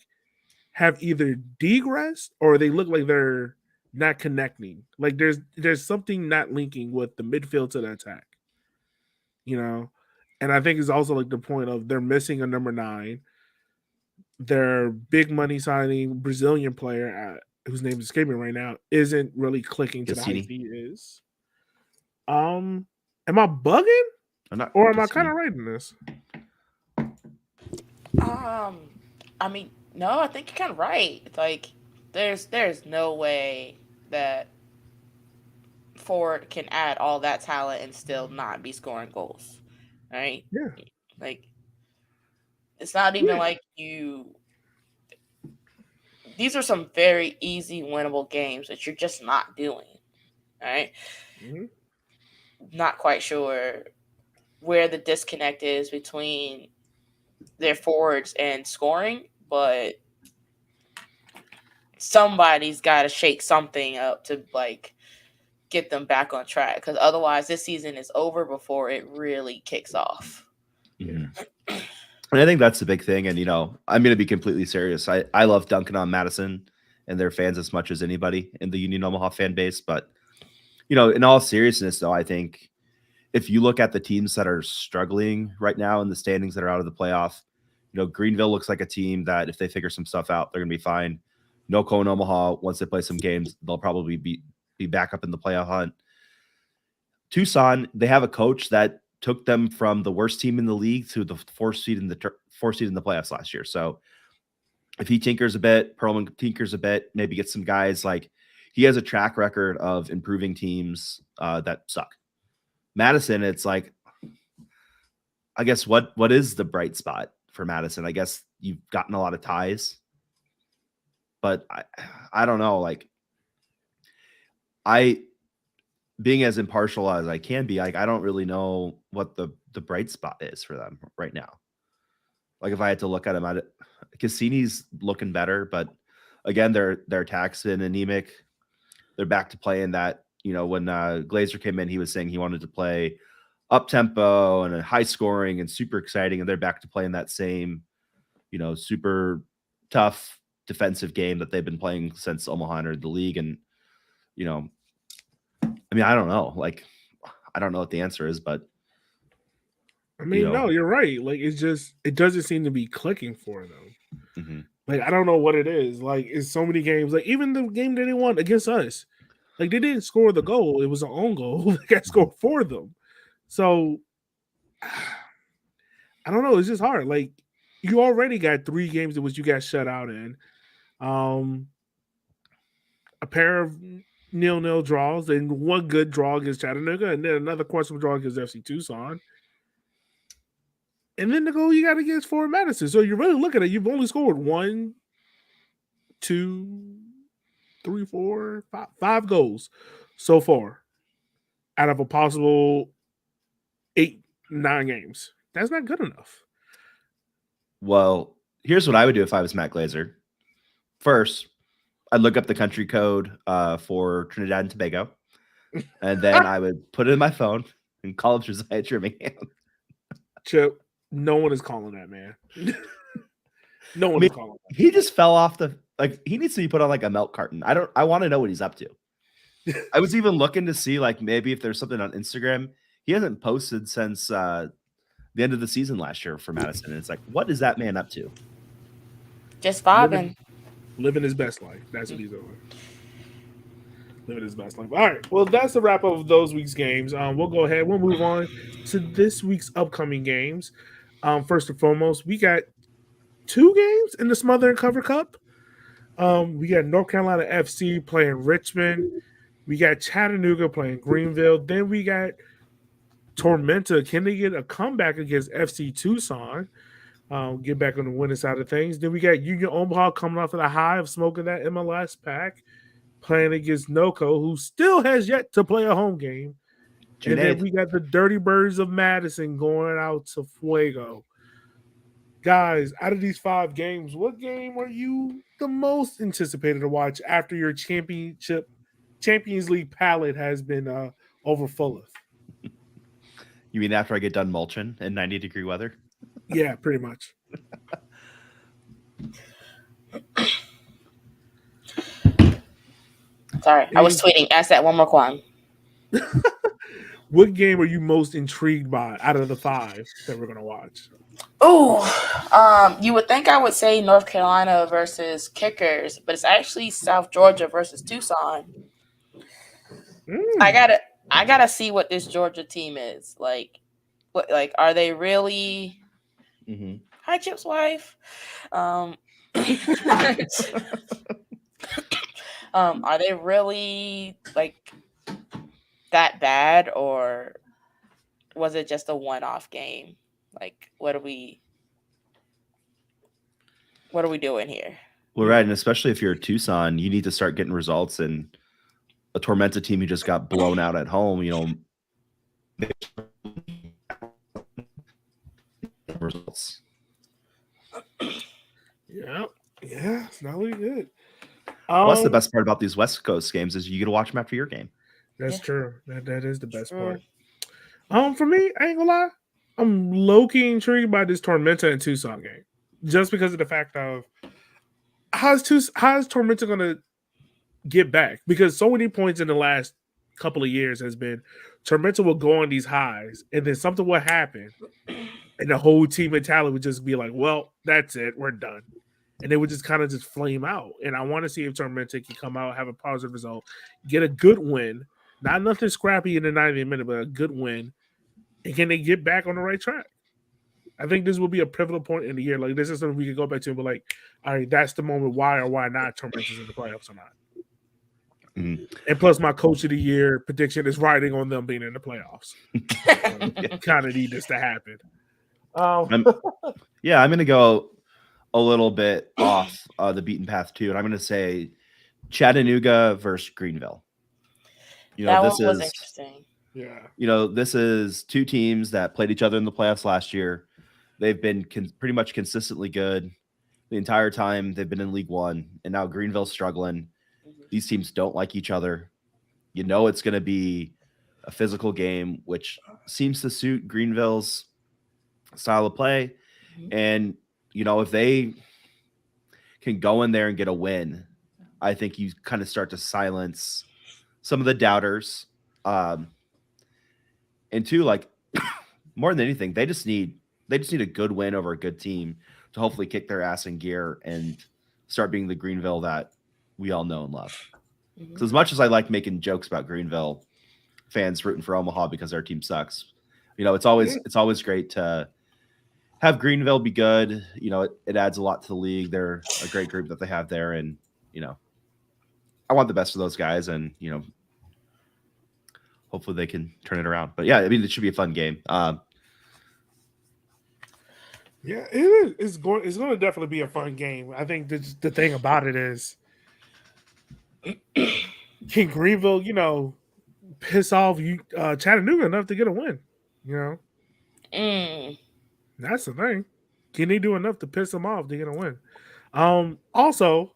have either degressed or they look like they're not connecting. Like there's something not linking with the midfield to the attack. And I think it's also like the point of they're missing a number 9. Their big money signing Brazilian player, whose name is escaping right now, isn't really clicking to the height he is. Am I bugging?
I'm not,
or am I kind of right in this?
I mean, no, I think you're kind of right. It's like there's no way that Ford can add all that talent and still not be scoring goals, right?
Yeah.
Like it's not even like you. These are some very easy winnable games that you're just not doing, right?
Mm-hmm.
Not quite sure where the disconnect is between their forwards and scoring, but somebody's got to shake something up to like get them back on track, because otherwise this season is over before it really kicks off.
Mm-hmm. And I think that's the big thing. And I'm going to be completely serious. I love dunking on Madison and their fans as much as anybody in the Union Omaha fan base, but in all seriousness though, I think if you look at the teams that are struggling right now in the standings that are out of the playoff, Greenville looks like a team that if they figure some stuff out, they're going to be fine. NoCo and Omaha, once they play some games, they'll probably be back up in the playoff hunt. Tucson, they have a coach that took them from the worst team in the league to the fourth seed in the playoffs last year. So if he tinkers a bit, Perlman tinkers a bit, maybe get some guys, like he has a track record of improving teams that suck. Madison, it's like, I guess what is the bright spot for Madison? I guess you've gotten a lot of ties, but I don't know. Like being as impartial as I can be, like I don't really know what the bright spot is for them right now. Like if I had to look at him at it, Cassini's looking better, but again, their attack's been anemic. They're back to playing that. When Glazer came in, he was saying he wanted to play up tempo and a high scoring and super exciting, and they're back to playing that same, super tough defensive game that they've been playing since Omaha entered the league. And I don't know. Like, I don't know what the answer is, but
no, you're right. Like, it doesn't seem to be clicking for them.
Mm-hmm.
Like, I don't know what it is. Like, it's so many games. Like, even the game that they won against us, like, they didn't score the goal. It was an own goal that got scored for them. So, I don't know. It's just hard. Like, you already got 3 games in which you got shut out in. A pair of 0-0 draws and one good draw against Chattanooga, and then another questionable draw against FC Tucson. And then the goal you got against Fort Madison. So you're really looking at it, you've only scored 1, 2, 3, 4, 5 goals so far out of a possible 8, 9 games. That's not good enough.
Well, here's what I would do if I was Matt Glazer. First, I'd look up the country code for Trinidad and Tobago, and then I would put it in my phone and call up Josiah Birmingham.
Chip, no one is calling that, man. No one is calling that.
He just fell off he needs to be put on like a milk carton. I want to know what he's up to. I was even looking to see like maybe if there's something on Instagram. He hasn't posted since the end of the season last year for Madison. And it's like, what is that man up to?
Just vibing.
Living his best life. That's what he's doing. Living his best life. All right. Well, that's the wrap up of those week's games. We'll go ahead. We'll move on to this week's upcoming games. First and foremost, we got 2 games in the Smother and Cover Cup. We got North Carolina FC playing Richmond. We got Chattanooga playing Greenville. Then we got Tormenta. Can they get a comeback against FC Tucson? Get back on the winning side of things. Then we got Union Omaha coming off of the high of smoking that MLS pack, playing against NOCO, who still has yet to play a home game. And then we got the Dirty Birds of Madison going out to Fuego. Guys, out of these 5 games, what game are you the most anticipated to watch after your Champions League palette has been overfull of?
You mean after I get done mulching in 90-degree weather?
Yeah, pretty much.
Sorry, I was tweeting. Ask that one more time.
What game are you most intrigued by out of the 5 that we're going to watch?
Oh, you would think I would say North Carolina versus Kickers, but it's actually South Georgia versus Tucson. I gotta see what this Georgia team is like. Like, are they really?
Mm-hmm.
Hi, Chip's wife. Are they really like that bad, or was it just a one-off game? Like, what are we doing here?
Well, right, and especially if you're Tucson, you need to start getting results. And a Tormenta team who just got blown out at home, results.
Yeah, it's not really good.
That's the best part about these West Coast games is you get to watch them after your game.
That's true. That is the best part. For me, I ain't gonna lie, I'm low-key intrigued by this Tormenta and Tucson game, just because of the fact of how is Tormenta gonna get back? Because so many points in the last couple of years has been Tormenta will go on these highs, and then something will happen, and the whole team mentality would just be like, "Well, that's it, we're done," and they would just kind of just flame out. And I want to see if Tormenta can come out, have a positive result, get a good win, not nothing scrappy in the 90th minute, but a good win, and can they get back on the right track? I think this will be a pivotal point in the year. Like, this is something we can go back to and be like, all right, that's the moment why or why not Tormenta's in the playoffs or not. Mm-hmm. And plus, my coach of the year prediction is riding on them being in the playoffs. Kind of need this to happen.
I'm going to go a little bit off the beaten path too, and I'm going to say Chattanooga versus Greenville.
That one was interesting.
Yeah.
This is 2 teams that played each other in the playoffs last year. They've been pretty much consistently good the entire time they've been in League One, and now Greenville's struggling. These teams don't like each other. You know it's going to be a physical game, which seems to suit Greenville's style of play. And, you know, if they can go in there and get a win, I think you kind of start to silence some of the doubters. And two, like more than anything, they just need a good win over a good team to hopefully kick their ass in gear and start being the Greenville that we all know and love. Because as much as I like making jokes about Greenville fans rooting for Omaha because their team sucks, you know, it's always great to have Greenville be good. You know, it adds a lot to the league. They're a great group that they have there, and you know, I want the best for those guys, and you know, hopefully they can turn it around. But yeah, I mean, it should be a fun game.
Yeah, it is. It's going to definitely be a fun game. I think the thing about it is, can Greenville, you know, piss off Chattanooga enough to get a win? You know, that's the thing. Can they do enough to piss them off to get a win? Also,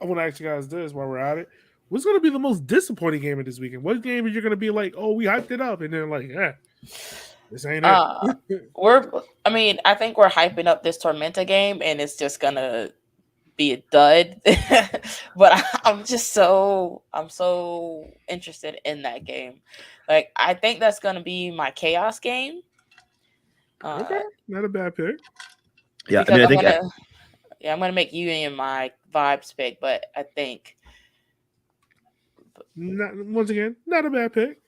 I want to ask you guys this while we're at it. What's going to be the most disappointing game of this weekend? What game are you going to be like, oh, we hyped it up, and then like, this ain't it?
I think we're hyping up this Tormenta game, and it's just gonna be a dud. But I'm so interested in that game. Like, I think that's gonna be my chaos game.
Okay, not a bad pick.
Yeah, I mean,
I'm gonna make Union my vibes pick, but I think
once again, not a bad pick.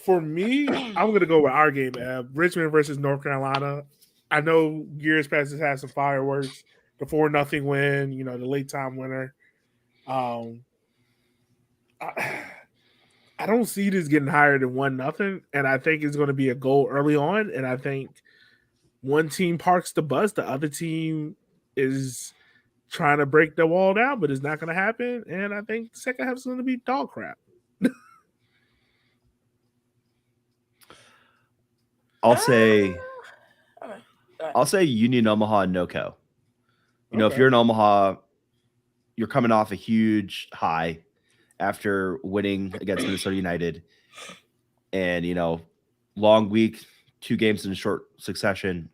For me, I'm gonna go with our game, Richmond versus North Carolina. I know years past has had some fireworks, the 4-0 win, you know, the late time winner. I don't see this getting higher than 1-0, and I think it's going to be a goal early on. And I think one team parks the bus, the other team is trying to break the wall down, but it's not going to happen. And I think the second half is going to be dog crap.
I'll say Union Omaha and NoCo. You know, if you're in Omaha, you're coming off a huge high after winning against Minnesota United, and you know, long week, 2 games in short succession.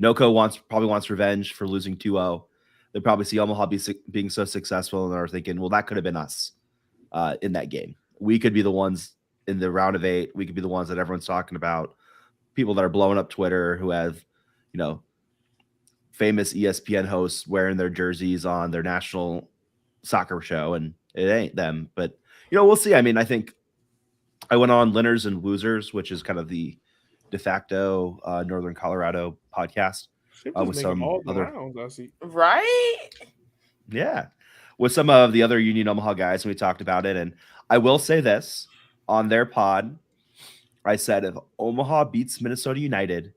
NoCo probably wants revenge for losing 2-0. They probably see Omaha being so successful, and they're thinking, well, that could have been us in that game. We could be the ones in the round of 8. We could be the ones that everyone's talking about. People that are blowing up Twitter who have, you know, famous ESPN hosts wearing their jerseys on their national soccer show, and it ain't them. But, you know, we'll see. I mean, I think I went on Winners and Losers, which is kind of the de facto Northern Colorado podcast with some other
rounds, I see.
Right?
Yeah. With some of the other Union Omaha guys, and we talked about it. And I will say this on their pod, I said, if Omaha beats Minnesota United,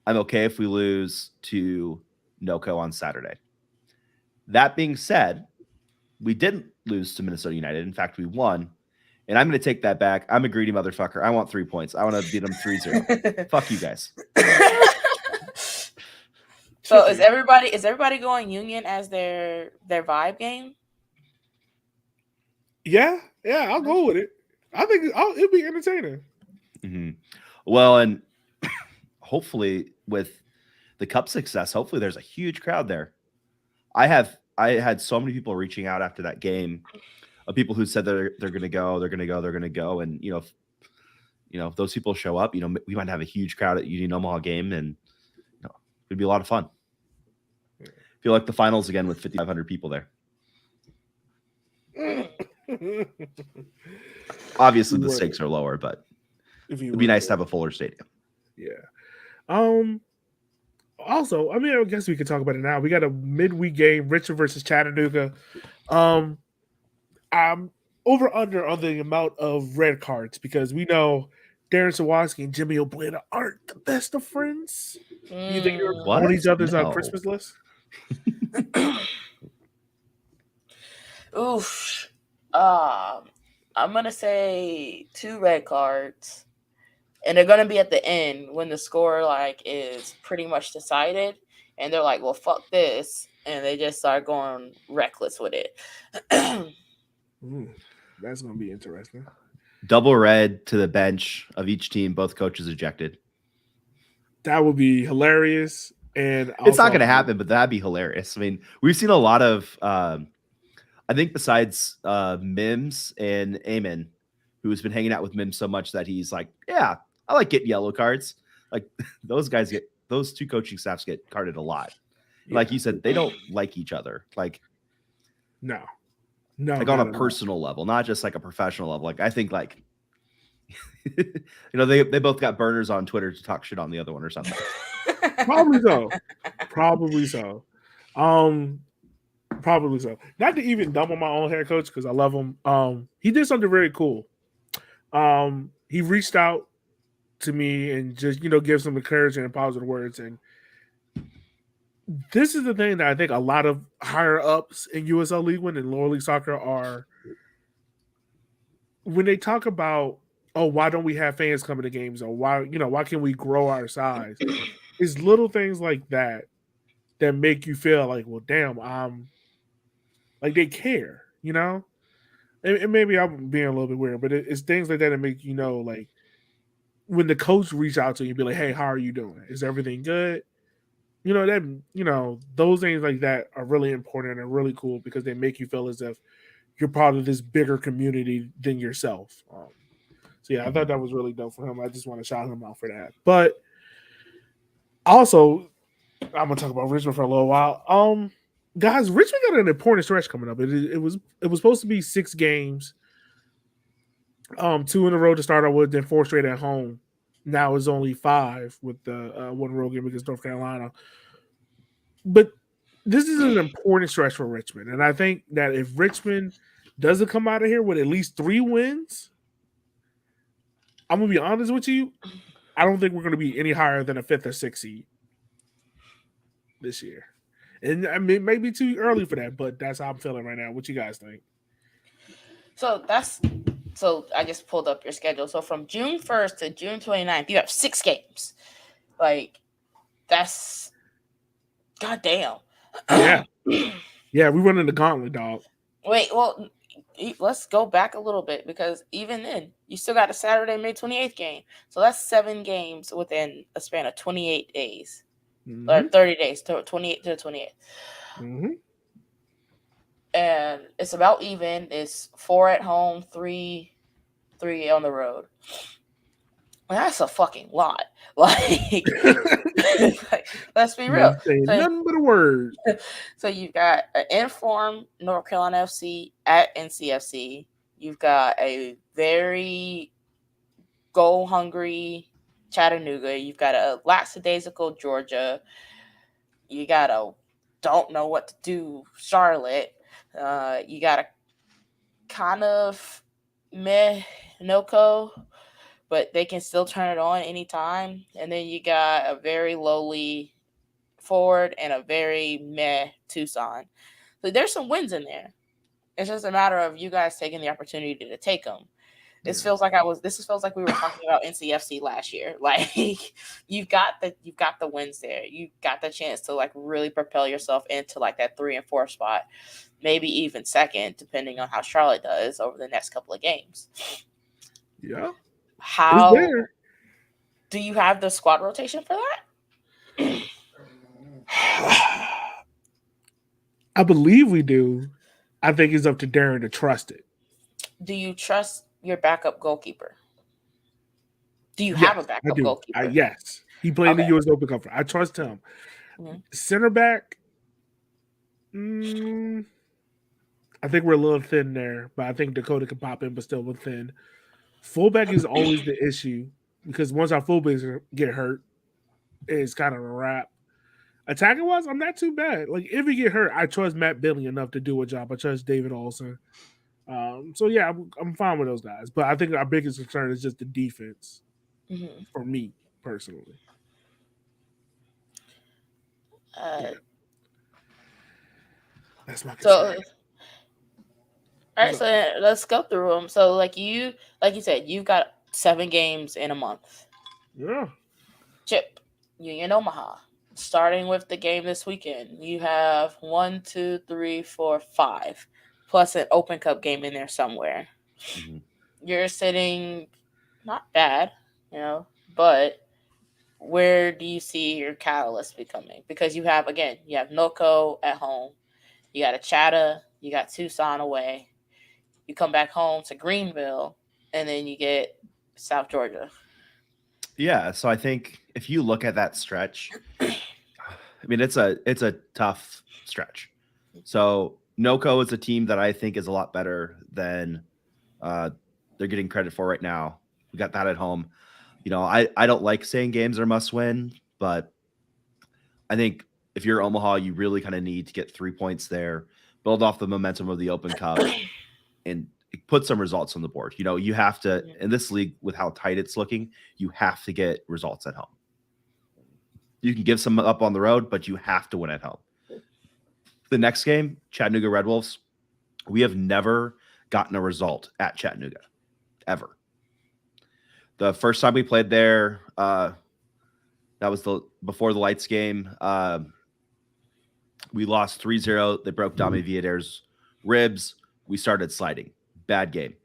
I'm okay if we lose to NoCo on Saturday. That being said, we didn't lose to Minnesota United. In fact, we won. And I'm going to take that back. I'm a greedy motherfucker. I want 3 points. I want to beat them 3-0. Fuck you guys.
So is everybody going Union as their vibe game?
Yeah, I'll go with it. I think it'll be entertaining.
Mm-hmm. Well, and hopefully with the Cup success, hopefully there's a huge crowd there. I had so many people reaching out after that game of people who said they're going to go, and you know if those people show up, you know, we might have a huge crowd at Union Omaha game, and you know, it'd be a lot of fun. Feel like the finals again with 5,500 people there. Obviously, the stakes are lower, but it'd be nice to have a fuller stadium.
Yeah. Also, I mean, I guess we could talk about it now. We got a midweek game, Richmond versus Chattanooga. I'm over under on the amount of red cards because we know Darren Sawatsky and Jimmy Obleda aren't the best of friends. You think they're on each other's Christmas list?
Oof. I'm gonna say 2 red cards, and they're gonna be at the end when the score like is pretty much decided, and they're like, "Well, fuck this," and they just start going reckless with it.
Mm, that's gonna be interesting.
Double red to the bench of each team, both coaches ejected.
That would be hilarious, and
It's not
also
going to happen, but that'd be hilarious. I mean, we've seen a lot of, I think besides Mims and Eamon, who's been hanging out with Mims so much that he's like, yeah, I like getting yellow cards. Like those two coaching staffs get carded a lot. Like you said, they don't like each other.
No,
like on
not
a
at all.
personal level, not just like a professional level. Like I think like they both got burners on Twitter to talk shit on the other one or something.
Probably so. Probably so. Probably so. Not to even dump on my own head coach because I love him. He did something very cool. He reached out to me and just give some encouragement and positive words. And this is the thing that I think a lot of higher ups in USL League One and lower league soccer are when they talk about, oh, why don't we have fans coming to games, or why can't we grow our size? It's little things like that that make you feel like, well, damn, like they care, And maybe I'm being a little bit weird, but it's things like that that make like when the coach reach out to you and be like, hey, how are you doing? Is everything good? Those things like that are really important and really cool because they make you feel as if you're part of this bigger community than yourself. So yeah, I thought that was really dope for him. I just want to shout him out for that. But also, I'm gonna talk about Richmond for a little while. Guys, Richmond got an important stretch coming up. It was supposed to be 6 games, 2 in a row to start out with, then 4 straight at home. Now it's only 5 with the one road game against North Carolina. But this is an important stretch for Richmond, and I think that if Richmond doesn't come out of here with at least 3 wins, I'm gonna be honest with you, I don't think we're gonna be any higher than a 5th or 6th seed this year. And I mean, it may be too early for that, but that's how I'm feeling right now. What you guys think?
So I just pulled up your schedule. So from June 1st to June 29th, you have 6 games. Like, that's goddamn.
Yeah. Yeah, we running the gauntlet, dog.
Wait, well, let's go back a little bit because even then, you still got a Saturday, May 28th game. So that's 7 games within a span of 28 days. Or 30 days, 28 to 28th.
Mm-hmm.
And it's about even. It's 4 at home, 3 on the road. Well, that's a fucking lot. Like, let's be real.
Nothing but a word.
So you've got an informed North Carolina FC at NCFC. You've got a very goal hungry Chattanooga. You've got a lackadaisical Georgia. You got a don't know what to do Charlotte. You got a kind of meh Noco, but they can still turn it on anytime. And then you got a very lowly Ford and a very meh Tucson. So there's some wins in there. It's just a matter of you guys taking the opportunity to take them. This feels like we were talking about NCFC last year. Like you've got the wins there. You got the chance to like really propel yourself into like that 3 and 4 spot, maybe even second, depending on how Charlotte does over the next couple of games.
Yeah.
How do you have the squad rotation for that?
I believe we do. I think it's up to Darren to trust it.
Do you trust your backup goalkeeper? Do you have a backup goalkeeper?
Yes. He played in the U.S. Open Cup. I trust him. Mm-hmm. Center back, I think we're a little thin there, but I think Dakota can pop in, but still we're thin. Fullback is always the issue because once our fullbacks get hurt, it's kind of a wrap. Attacking wise, I'm not too bad. Like if he get hurt, I trust Matt Billy enough to do a job. I trust David Olsen. So yeah, I'm fine with those guys. But I think our biggest concern is just the defense for me personally. That's my concern.
All right, so let's go through them. So like you said, you've got 7 games in a month.
Yeah.
Chip, Union Omaha. Starting with the game this weekend, you have one, two, three, four, five, plus an Open Cup game in there somewhere.
Mhm.
You're sitting not bad, you know, but where do you see your catalyst becoming? Because you have Noco at home, you got a Chatta, you got Tucson away, you come back home to Greenville, and then you get South Georgia.
Yeah, so I think if you look at that stretch, I mean it's a tough stretch. So NoCo is a team that I think is a lot better than uh, they're getting credit for right now. We got that at home. I don't like saying games are must win, but I think if you're Omaha, you really kind of need to get 3 points there, build off the momentum of the Open Cup, and put some results on the board. You have to in this league with how tight it's looking, you have to get results at home. You can give some up on the road, but you have to win at home. The next game, Chattanooga Red Wolves, we have never gotten a result at Chattanooga ever. The first time we played there, that was the before the lights game. We lost 3-0. They broke Dami Viader's ribs. We started sliding. Bad game.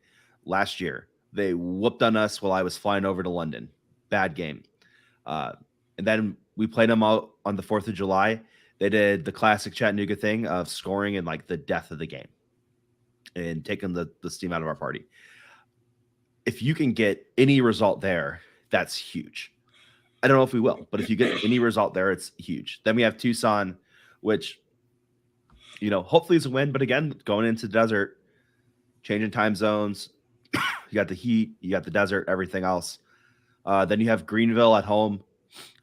Last year, they whooped on us while I was flying over to London. Bad game. Uh, and then we played them out on the 4th of July. They did the classic Chattanooga thing of scoring in like the death of the game and taking the steam out of our party. If you can get any result there, that's huge. I don't know if we will, but if you get any result there, it's huge. Then we have Tucson, which hopefully is a win. But again, going into the desert, changing time zones, you got the heat, you got the desert, everything else. Then you have Greenville at home.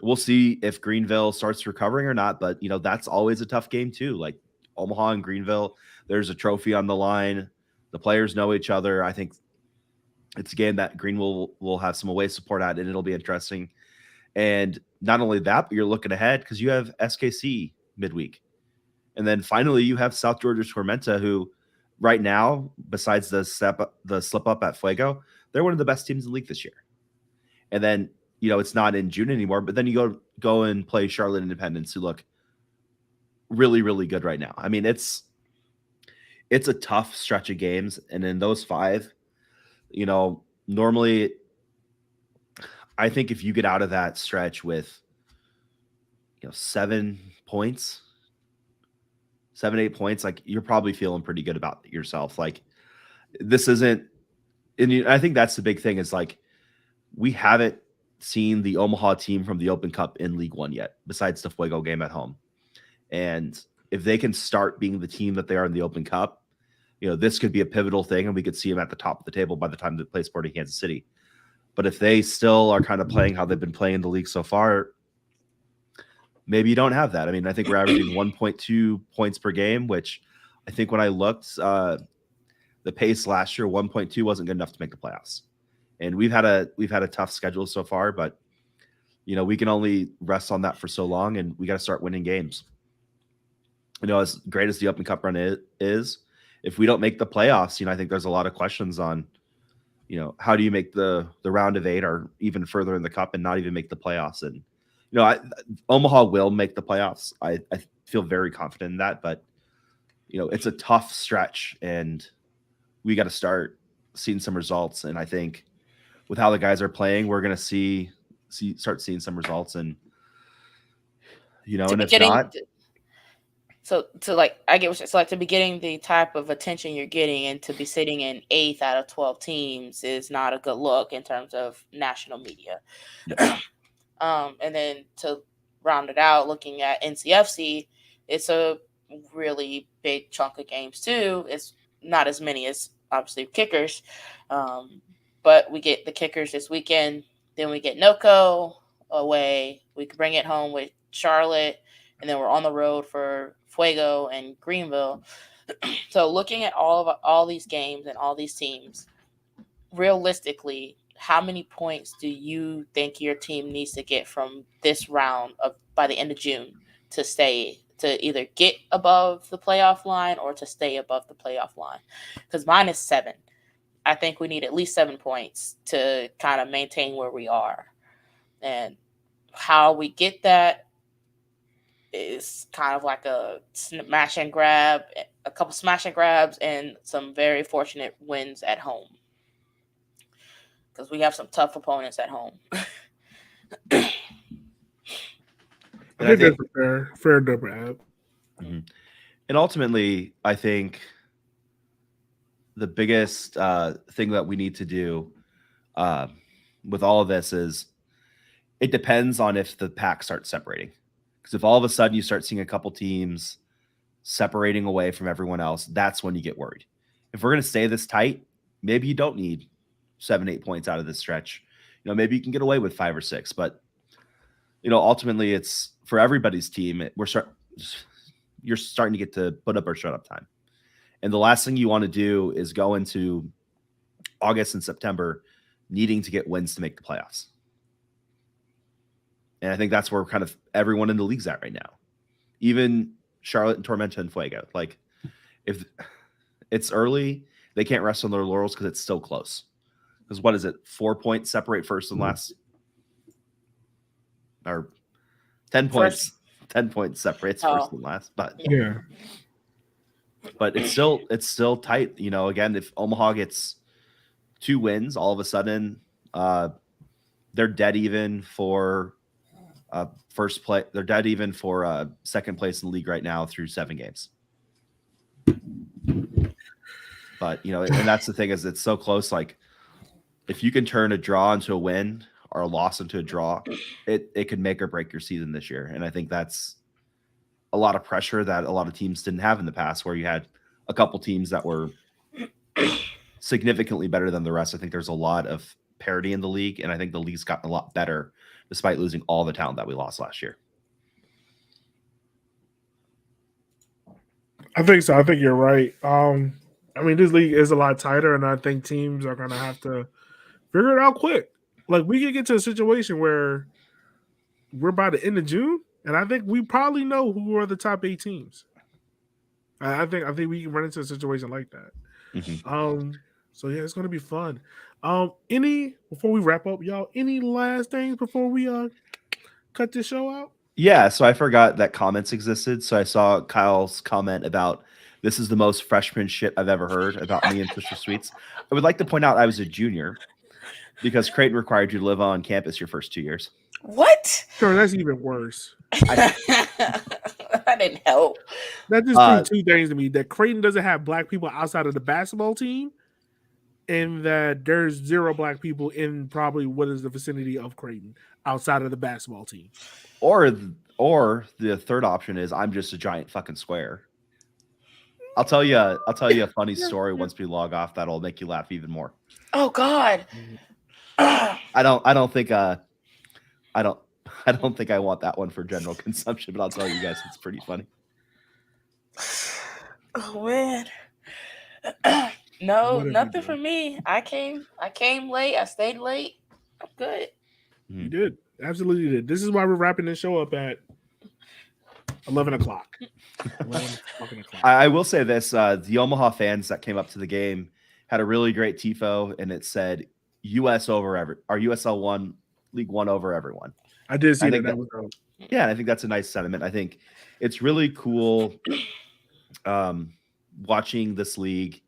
We'll see if Greenville starts recovering or not. But that's always a tough game too. Like Omaha and Greenville, there's a trophy on the line. The players know each other. I think it's a game that Greenville will have some away support at, and it'll be interesting. And not only that, but you're looking ahead because you have SKC midweek. And then finally, you have South Georgia Tormenta, who right now, besides the slip up at Fuego, they're one of the best teams in the league this year. And then it's not in June anymore, but then you go and play Charlotte Independence, who look really really good right now. I mean, it's a tough stretch of games, and in those five, normally, I think if you get out of that stretch with 7 points, 7-8 points, like you're probably feeling pretty good about yourself. Like this isn't, and I think that's the big thing is like we haven't seen the Omaha team from the Open Cup in League One yet, besides the Fuego game at home. And if they can start being the team that they are in the Open Cup, this could be a pivotal thing, and we could see them at the top of the table by the time they play Sporting Kansas City. But if they still are kind of playing how they've been playing in the league so far, maybe you don't have that. I mean, I think we're averaging 1.2 points per game, which I think when I looked, the pace last year, 1.2 wasn't good enough to make the playoffs. And we've had a tough schedule so far, but we can only rest on that for so long, and we got to start winning games. As great as the Open Cup run is, if we don't make the playoffs, I think there's a lot of questions on, how do you make the round of 8 or even further in the cup and not even make the playoffs? And Omaha will make the playoffs. I feel very confident in that, but it's a tough stretch, and we got to start seeing some results. And I think with how the guys are playing, we're going to start seeing some results. And
To
and
be
if
getting
not,
so to like I get what it's like to be getting the type of attention you're getting, and to be sitting in eighth out of 12 teams is not a good look in terms of national media.
no,
And then to round it out, looking at NCFC, it's a really big chunk of games too. It's not as many as obviously kickers, um, but we get the kickers this weekend. Then we get NoCo away. We can bring it home with Charlotte, and then we're on the road for Fuego and Greenville. So looking at all these games and all these teams, realistically, how many points do you think your team needs to get from this round of by the end of June to either get above the playoff line or to stay above the playoff line? Because mine is 7. I think we need at least 7 points to kind of maintain where we are. And how we get that is kind of like a smash and grab, a couple smash and grabs, and some very fortunate wins at home because we have some tough opponents at home.
I
And I
think that's
think,
a fair number, Ab.
mhm. And ultimately, I think the biggest thing that we need to do uh, with all of this is it depends on if the pack starts separating. Because if all of a sudden you start seeing a couple teams separating away from everyone else, that's when you get worried. If we're going to stay this tight, maybe you don't need 7, 8 points out of this stretch. Maybe you can get away with 5 or 6, but ultimately it's for everybody's team. You're starting to get to put up or shut up time. And the last thing you want to do is go into August and September needing to get wins to make the playoffs. And I think that's where kind of everyone in the league's at right now. Even Charlotte and Tormenta and Fuego. Like, if it's early, they can't rest on their laurels because it's still close. Because what is it? 4 points separate first and last? Or 10 points.
First,
10 points separates first and last. But
Yeah.
it's still tight. Again, if Omaha gets 2 wins, all of a sudden they're dead even for first play. They're dead even for second place in the league right now through 7 games. But and that's the thing, is it's so close. Like, if you can turn a draw into a win or a loss into a draw, it could make or break your season this year. And I think that's a lot of pressure that a lot of teams didn't have in the past, where you had a couple teams that were significantly better than the rest. I think there's a lot of parity in the league, and I think the league's gotten a lot better despite losing all the talent that we lost last year.
I think so. I think you're right. This league is a lot tighter, and I think teams are gonna have to figure it out quick. Like, we can get to a situation where we're by the end of June, and I think we probably know who are the top 8 teams. I think we can run into a situation like that.
Mm-hmm.
So yeah, it's gonna be fun. Any before we wrap up, y'all? Any last things before we cut this show out?
Yeah, so I forgot that comments existed. So I saw Kyle's comment about this is the most freshman shit I've ever heard about me and Twister Sweets. I would like to point out I was a junior because Creighton required you to live on campus your first 2 years.
What?
Sure, that's even worse.
That didn't help.
That just proved 2 things to me: that Creighton doesn't have black people outside of the basketball team, and that there's 0 black people in probably what is the vicinity of Creighton outside of the basketball team.
Or the third option is I'm just a giant fucking square. I'll tell you a funny story once we log off that'll make you laugh even more.
Oh God.
I don't think I want that one for general consumption, but I'll tell you guys it's pretty funny.
Oh man. No,
Whatever
nothing
you
for
do.
me. I came late. I stayed late. I'm good.
You did. Absolutely did. This is why we're wrapping this show up at 11 o'clock. 11 fucking o'clock.
I will say this: the Omaha fans that came up to the game had a really great tifo, and it said "US over our USL one League One over everyone."
I did see
I
that.
think
That was dope.
Yeah, and I think that's a nice sentiment. I think it's really cool watching this league,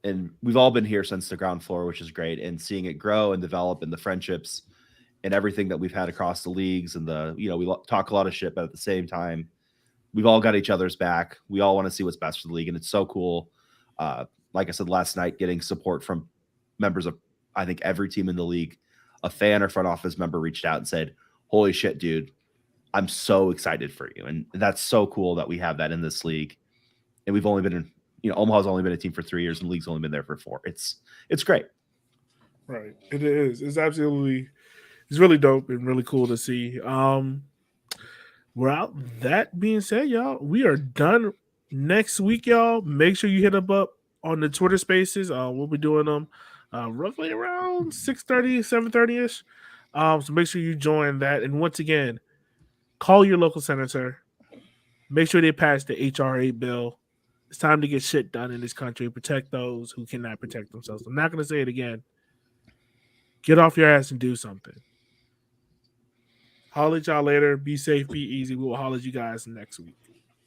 and we've all been here since the ground floor, which is great, and seeing it grow and develop, and the friendships and everything that we've had across the leagues, and we talk a lot of shit, but at the same time, we've all got each other's back. We all want to see what's best for the league, and it's so cool. Like I said last night, getting support from members of, I think, every team in the league. A fan or front office member reached out and said, "Holy shit, dude, I'm so excited for you." And that's so cool that we have that in this league. And we've only been in, Omaha's only been a team for 3 years, and the league's only been there for 4. It's great.
Right. It is. It's really dope and really cool to see. Well, that being said, y'all, we are done next week, y'all. Make sure you hit up on the Twitter spaces. We'll be doing them roughly around 6:30, 7:30ish. So make sure you join that. And once again, call your local senator. Make sure they pass the HR8 bill. It's time to get shit done in this country and protect those who cannot protect themselves. I'm not going to say it again. Get off your ass and do something. Holler at y'all later. Be safe, be easy. We will holler at you guys next week.